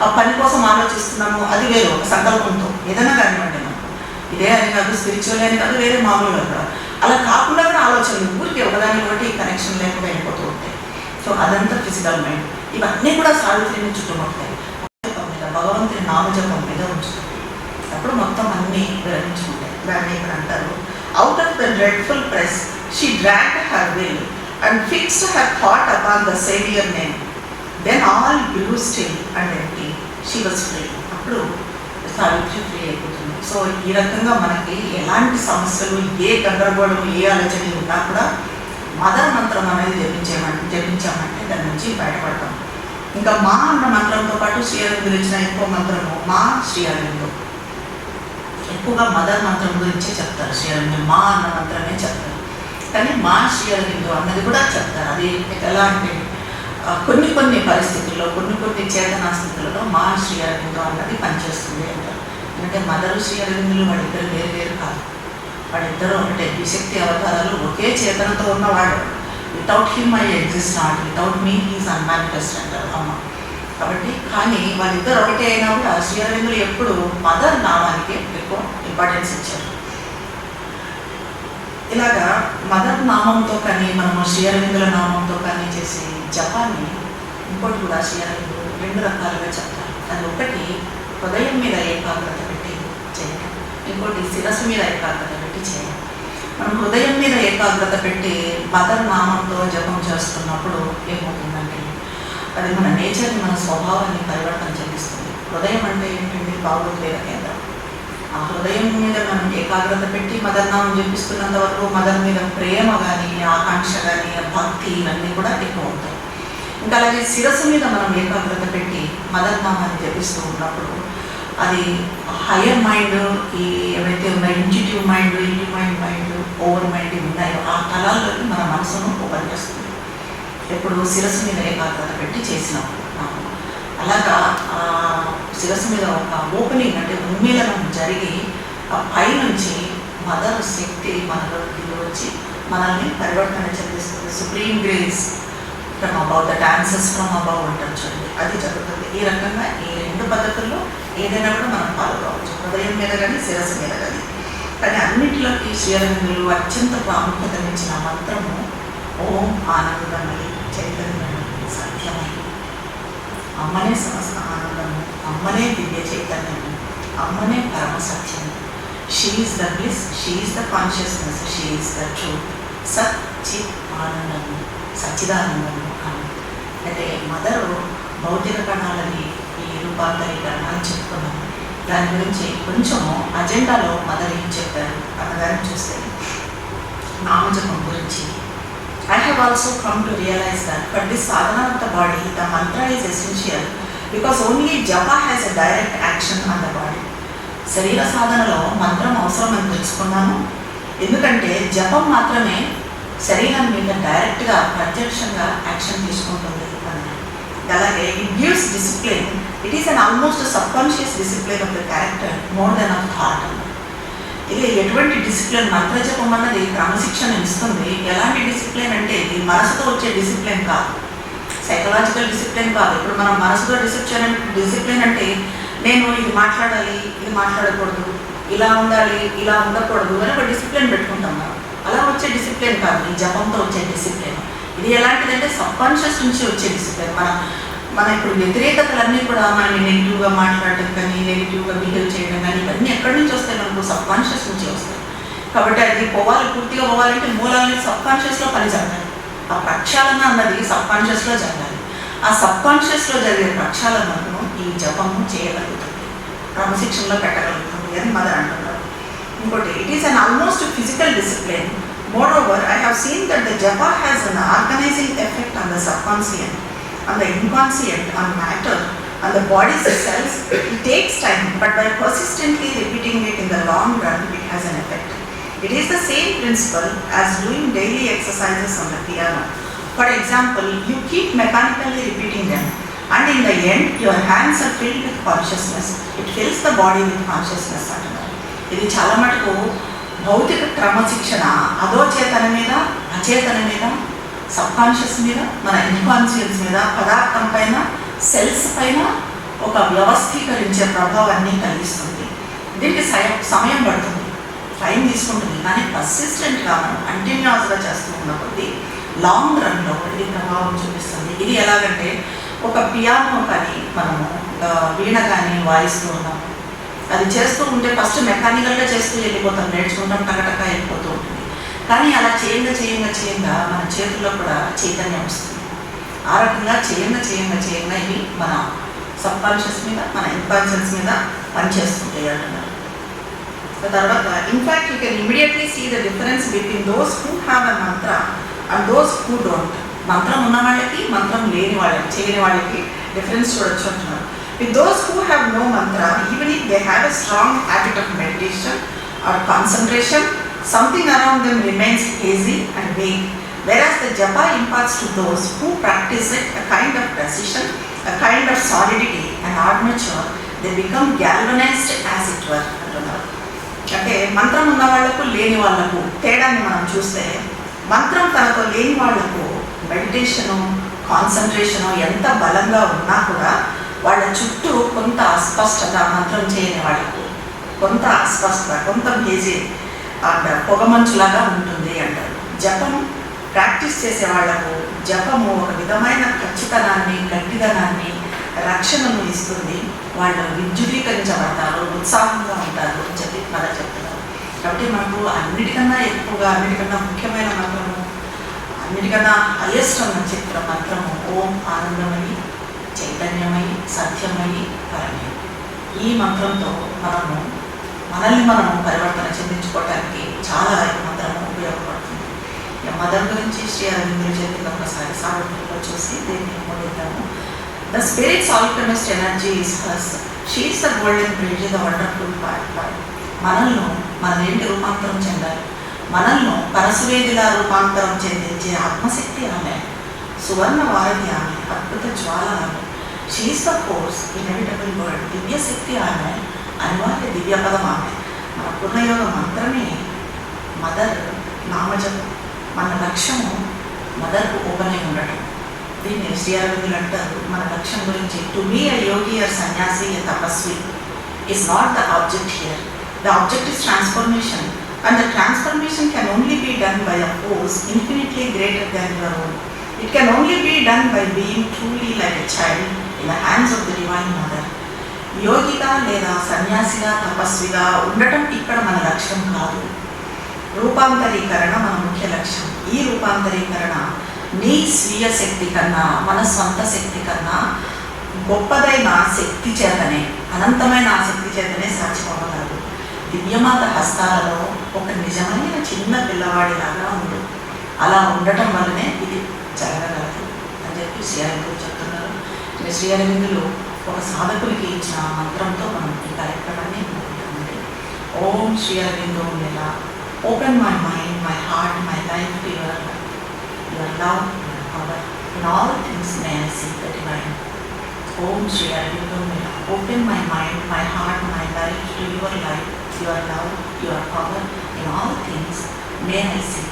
ఆ పని కోసం ఆలోచిస్తున్నాము, అది వేరు. ఒక సంకల్పంతో ఏదైనా కానివ్వండి, మనకు ఇదే అని కాదు, స్పిరిచువల్ అని కాదు, వేరే మామూలుగా కూడా అలా కాకుండా కూడా ఆలోచనలు ఊరికి ఒకదాని ఒకటి కనెక్షన్ లేకుండా వెళ్ళిపోతూ ఉంటాయి. సో అదంతా ఫిజికల్ మైండ్. ఇవన్నీ కూడా సావిత్రిని చుట్టుముట్టాయి. భగవంతుని నామజపం మీద ఉంచుతుంది. అప్పుడు మొత్తం అన్నీ విరమించుకుంటాయి. దాన్ని ఇక్కడ అంటారు, out of the dreadful press she dragged her will and fixed her thought upon the saviour name. Then all grew still and empty, she was free. అప్పుడు సావిత్రి ఫ్రీ అయిపోతుంది. సో ఈ రకంగా మనకి ఎలాంటి సమస్యలు, ఏ గందరగోళం, ఏ ఆలోచన ఉన్నా కూడా మదర్ మంత్రం అనేది జపించామంటే దాని నుంచి బయటపడతాం. ఇంకా మా అన్న మంత్రంతో పాటు శ్రీ అరవిందులు ఇచ్చిన ఎక్కువ మంత్రము మా శ్రీ అరవిందు. ఎక్కువగా మదర్ మంత్రం గురించే చెప్తారు. శ్రీ అరవిందు మా అన్న మంత్రమే చెప్తారు, కానీ మా శ్రీ అరవిందు అన్నది కూడా చెప్తారు. అది ఎలా అంటే కొన్ని పరిస్థితుల్లో, కొన్ని చేతనా స్థితులలో మా శ్రీ అరవిందు అన్నది పనిచేస్తుంది అంటారు. ఎందుకంటే మదరు శ్రీ అరవిందులు వాళ్ళిద్దరు వేరు కాదు, వాళ్ళిద్దరూ ఒకటే ద్విశక్తి అవతారాలు, ఒకే చేతనతో ఉన్నవాడు. Without him I exist not, without me he's unmanifest అంటారు అమ్మ. కాబట్టి కానీ వాళ్ళిద్దరు ఒకటే అయినా కూడా శ్రీ అరవిందులు ఎప్పుడు మదర్ నామానికి ఎక్కువ ఇంపార్టెన్స్ ఇచ్చారు. ఇలాగా మదర్ నామంతో కానీ మనము శ్రీ అరవిందుల నామంతో కానీ చేసే జపాన్ని ఇంకోటి కూడా శ్రీ అరవిందులు 2 రకాలుగా చెప్తారు. అది ఒకటి హృదయం మీద ఏకాగ్రత పెట్టి చేయడం, ఇంకోటి శిరస్సు మీద ఏకాగ్రత పెట్టి చేయడం. మనం హృదయం మీద ఏకాగ్రత పెట్టి మదర్ నామంతో జపం చేస్తున్నప్పుడు ఏమవుతుందంటే అది మన నేచర్ని, మన స్వభావాన్ని పరివర్తన చెందిస్తుంది. హృదయం అంటే ఏంటంటే భావోద్వేగ కేంద్రం. ఆ హృదయం మీద మనం ఏకాగ్రత పెట్టి మదర్ నామం జపిస్తున్నంత వరకు మదర్ మీద ప్రేమ కానీ, ఆకాంక్ష కానీ, భక్తి ఇవన్నీ కూడా ఎక్కువ ఉంటాయి. ఇంకా అలాగే శిరస్సు మీద మనం ఏకాగ్రత పెట్టి మదర్ నామాన్ని జపిస్తూ ఉన్నప్పుడు అది హయ్యర్ మైండ్, ఈ ఏవైతే ఉన్నాయో intuitive mind, mind, over mind ఉన్నాయో ఆ తలాల్లోకి మన మనసును ఓపెన్ చేస్తుంది. ఎప్పుడు శిరస్సు మీద ఏకాగ్రత పెట్టి చేసినప్పుడు అలాగా శిరస్సు మీద ఒక ఓపెనింగ్ అంటే ఉన్మీలనం జరిగి ఆ పైనుంచి మదర్ శక్తి మనలోకి వచ్చి మనల్ని పరివర్తన చెందిస్తుంది. Supreme grace from above, the dances from above అంటారు చూడండి, అది జరుగుతుంది. ఈ రకంగా ఈ 2 పద్ధతుల్లో ఏదైనా కూడా మనం పాల్గొవచ్చు, హృదయం మీద కానీ శిరస్సు మీద కానీ. కానీ అన్నింటిలోకి శ్రీ అరవిందులు అత్యంత ప్రాముఖ్యతనిచ్చిన మంత్రము ఓం ఆనందమయి చైతన్యమయి సత్యమయి. అమ్మనే సమస్త ఆనందము, అమ్మనే దివ్య చైతన్యము, అమ్మనే పరమ సత్యము. She is the bliss, she is the consciousness, she is the truth. సచ్చిత్ ఆనందము, సచ్చిదానందము అని. అయితే భౌతిక కణాలని ఈ రూపాంతరీకరణ అని చెప్పుకున్నాం. దాని గురించి కొంచెం అజెండాలో మదర్ ఏం చెప్పారు అన్నదాన్ని చూస్తే నామజపం గురించి I have also come to realize that for this sadhana of the body, the mantra is essential because only japa has a direct action on the body. శరీర సాధనలో మంత్రం అవసరం అని తెలుసుకున్నాను, ఎందుకంటే జపం మాత్రమే శరీరం మీద డైరెక్ట్గా ప్రత్యక్షంగా యాక్షన్ తీసుకుంటుంది అని. అలాగే it gives discipline. It is an almost subconscious discipline of the character more than of thought. ఇది ఎటువంటి డిసిప్లిన్, మంత్రజపం అన్నది క్రమశిక్షణ ఇస్తుంది. ఎలాంటి డిసిప్లిన్ అంటే ఇది మనసుతో వచ్చే డిసిప్లిన్ కాదు, సైకలాజికల్ డిసిప్లిన్ కాదు. ఇప్పుడు మనం మనసుతో డిసిప్లిన్ అంటే నేను ఇది మాట్లాడాలి, ఇది మాట్లాడకూడదు, ఇలా ఉండాలి, ఇలా ఉండకూడదు అని ఒక డిసిప్లిన్ పెట్టుకుంటాం మనం. అలా వచ్చే డిసిప్లిన్ కాదు ఈ జపంతో వచ్చే డిసిప్లిన్. ఇది ఎలాంటిదంటే సబ్కాన్షియస్ నుంచి వచ్చే డిసిప్లిన్. మన ఇప్పుడు వ్యతిరేకతలన్నీ కూడా మనల్ని నెగిటివ్గా మాట్లాడటం కానీ, నెగిటివ్గా బిహేవ్ చేయడం కానీ, ఇవన్నీ ఎక్కడి నుంచి వస్తాయి? మనకు సబ్కాన్షియస్ నుంచి వస్తాయి. కాబట్టి అది పూర్తిగా పోవాలంటే మూలాలని సబ్కాన్షియస్లో పని జరగాలి. ఆ ప్రక్షాళన అన్నది సబ్కాన్షియస్లో జరగాలి. ఆ సబ్కాన్షియస్లో జరిగే ప్రక్షాళనను ఈ జపము చేయగలుగుతుంది, క్రమశిక్షణలో పెట్టగలుగుతుంది అని మదర్ అంటున్నారు. ఇంకోటి, it is an almost physical discipline. Moreover I have seen that the japa has an organising effect on the subconscious, on the inconscient, on matter, on the body's cells. It takes time, but by persistently repeating it in the long run, it has an effect. It is the same principle as doing daily exercises on the piano. For example, you keep mechanically repeating them, and in the end, your hands are filled with consciousness. It fills the body with consciousness. ఇది చాలా మటుకు భౌతిక క్రమశిక్షణ అధోచేతన మీద, అచేతన మీద, సబ్కాన్షియస్ మీద, మన ఇన్కాన్షియస్ మీద, పదార్థం పైన, సెల్స్ పైన ఒక వ్యవస్థీకరించే ప్రభావాన్ని కలిగిస్తుంది. దీనికి సమయం పడుతుంది, టైం తీసుకుంటుంది. కానీ పర్సిస్టెంట్గా మనం కంటిన్యూస్గా చేస్తూ ఉన్న కొద్దీ లాంగ్ రన్లో ఇది ప్రభావం చూపిస్తుంది. ఇది ఎలాగంటే ఒక పియానో కానీ, మనము వీణ కానీ వాయిస్తూ ఉన్నాము, అది చేస్తూ ఉంటే ఫస్ట్ మెకానికల్గా చేస్తూ వెళ్ళిపోతాం, నేర్చుకుంటాం, టకటక వెళ్ళిపోతూ ఉంటుంది. కానీ అలా చేయంగా మన చేతుల్లో కూడా చైతన్యం వస్తుంది. ఆ రకంగా చేయంగా ఇవి మన సబ్కాన్షియస్ మీద, మన ఇన్కాన్షియస్ మీద పనిచేస్తుంటాయి అంటున్నారు. తర్వాత in fact you can immediately see the difference between those who have a mantra and those who don't. మంత్రం ఉన్న వాళ్ళకి, మంత్రం లేని వాళ్ళకి, చేయని వాళ్ళకి డిఫరెన్స్ చూడొచ్చు అంటున్నారు. With those who have no mantra, even if they have a strong habit of meditation or concentration, something around them remains hazy and vague, whereas the japa imparts to those who practice it a kind of precision, a kind of solidity and armature. They become galvanized as it were. అంటే మంత్రం ఉన్న వాళ్లకు, లేని వాళ్లకు తేడాన్ని మనం చూస్తే, మంత్రం తనతో లేని వాళ్లకు మెడిటేషను, కాన్సన్ట్రేషను ఎంత బలంగా ఉన్నా కూడా వాళ్ళ చుట్టూ కొంత అస్పష్టత, మంత్రం చేయని వాళ్లకు కొంత అస్పష్టత, కొంత భేజీ అండ్ పొగమంచులాగా ఉంటుంది అంటారు. జపం ప్రాక్టీస్ చేసే వాళ్లకు జపము ఒక విధమైన ఖచ్చితనాన్ని, గట్టిదనాన్ని, రక్షణను ఇస్తుంది. వాళ్ళు విద్యుదీకరించబడతారు, ఉత్సాహంగా ఉంటారు అని చెప్పి మదర్ చెప్తున్నారు. కాబట్టి మనకు అన్నిటికన్నా ఎక్కువగా, అన్నిటికన్నా ముఖ్యమైన మంత్రము, అన్నిటికన్నా హైయెస్ట్ అని చెప్పిన మంత్రము ఓం ఆనందమయి, చైతన్యమయి, సత్యమయి, పరమయి. ఈ మంత్రంతో మనల్ని మనము పరివర్తన చెందించుకోవడానికి చాలా మంత్రము ఉపయోగపడుతుంది. మదర్ గురించి శ్రీ అరవిందులు చెప్పింది ఒకసారి సాగులో చూసి దీన్ని మొదలుతాము. The spirit's alchemist energy is hers, she is the golden bridge, the wonderful part. మనల్ని రూపాంతరం చెందాలి, మనల్ని పరశువేదిలా రూపాంతరం చెందించే ఆత్మశక్తి ఆమె, సువర్ణ వారధి ఆమె, అద్భుత జ్వాల ఆమె. She is the force, inevitable word, దివ్యశక్తి ఆమె, అనివార్య దివ్యపదం ఆమె. మన పూర్ణయోగ మంత్రమే మదర్ నామజపం. మన లక్ష్యము మదర్కు ఓపెన్ అయి ఉండటం. దీన్ని శ్రీ అరవిందులు అంటారు మన లక్ష్యం గురించి, to be a yogi or sanyasi, a Tapasvi is not the object here. The object is transformation, and the transformation can only be done by a force infinitely greater than your own. It can only be done by being truly like a child in the hands of the Divine Mother. యోగిగా లేదా సన్యాసిగా, తపస్విగా ఉండటం ఇక్కడ మన లక్ష్యం కాదు. రూపాంతరీకరణ మన ముఖ్య లక్ష్యం. ఈ రూపాంతరీకరణ నీ స్వీయ శక్తి కన్నా, మన సొంత శక్తి కన్నా గొప్పదైన శక్తి చేతనే, అనంతమైన ఆ శక్తి చేతనే సాధ్యమవ్వగలదు. దివ్యమాత హస్తాలలో ఒక నిజమైన చిన్న పిల్లవాడిలాగా ఉండు. అలా ఉండటం వల్లనే ఇది జరగగలదు అని చెప్పి శ్రీ అరవిందులు చెప్తున్నారు. శ్రీ అరవిందులు ఒక సాధకులకి ఇచ్చిన మంత్రంతో మనం ఈ కార్యక్రమాన్ని మొదలుపెట్టామండి. ఓం శ్రీ అరవిందో ఇలా open my mind, my heart, my life to your love, your power. In all things may I see the divine. Om Shri Aurobindo Mela, open my mind, my heart, my life to your life, your love, your power. In all things, may I see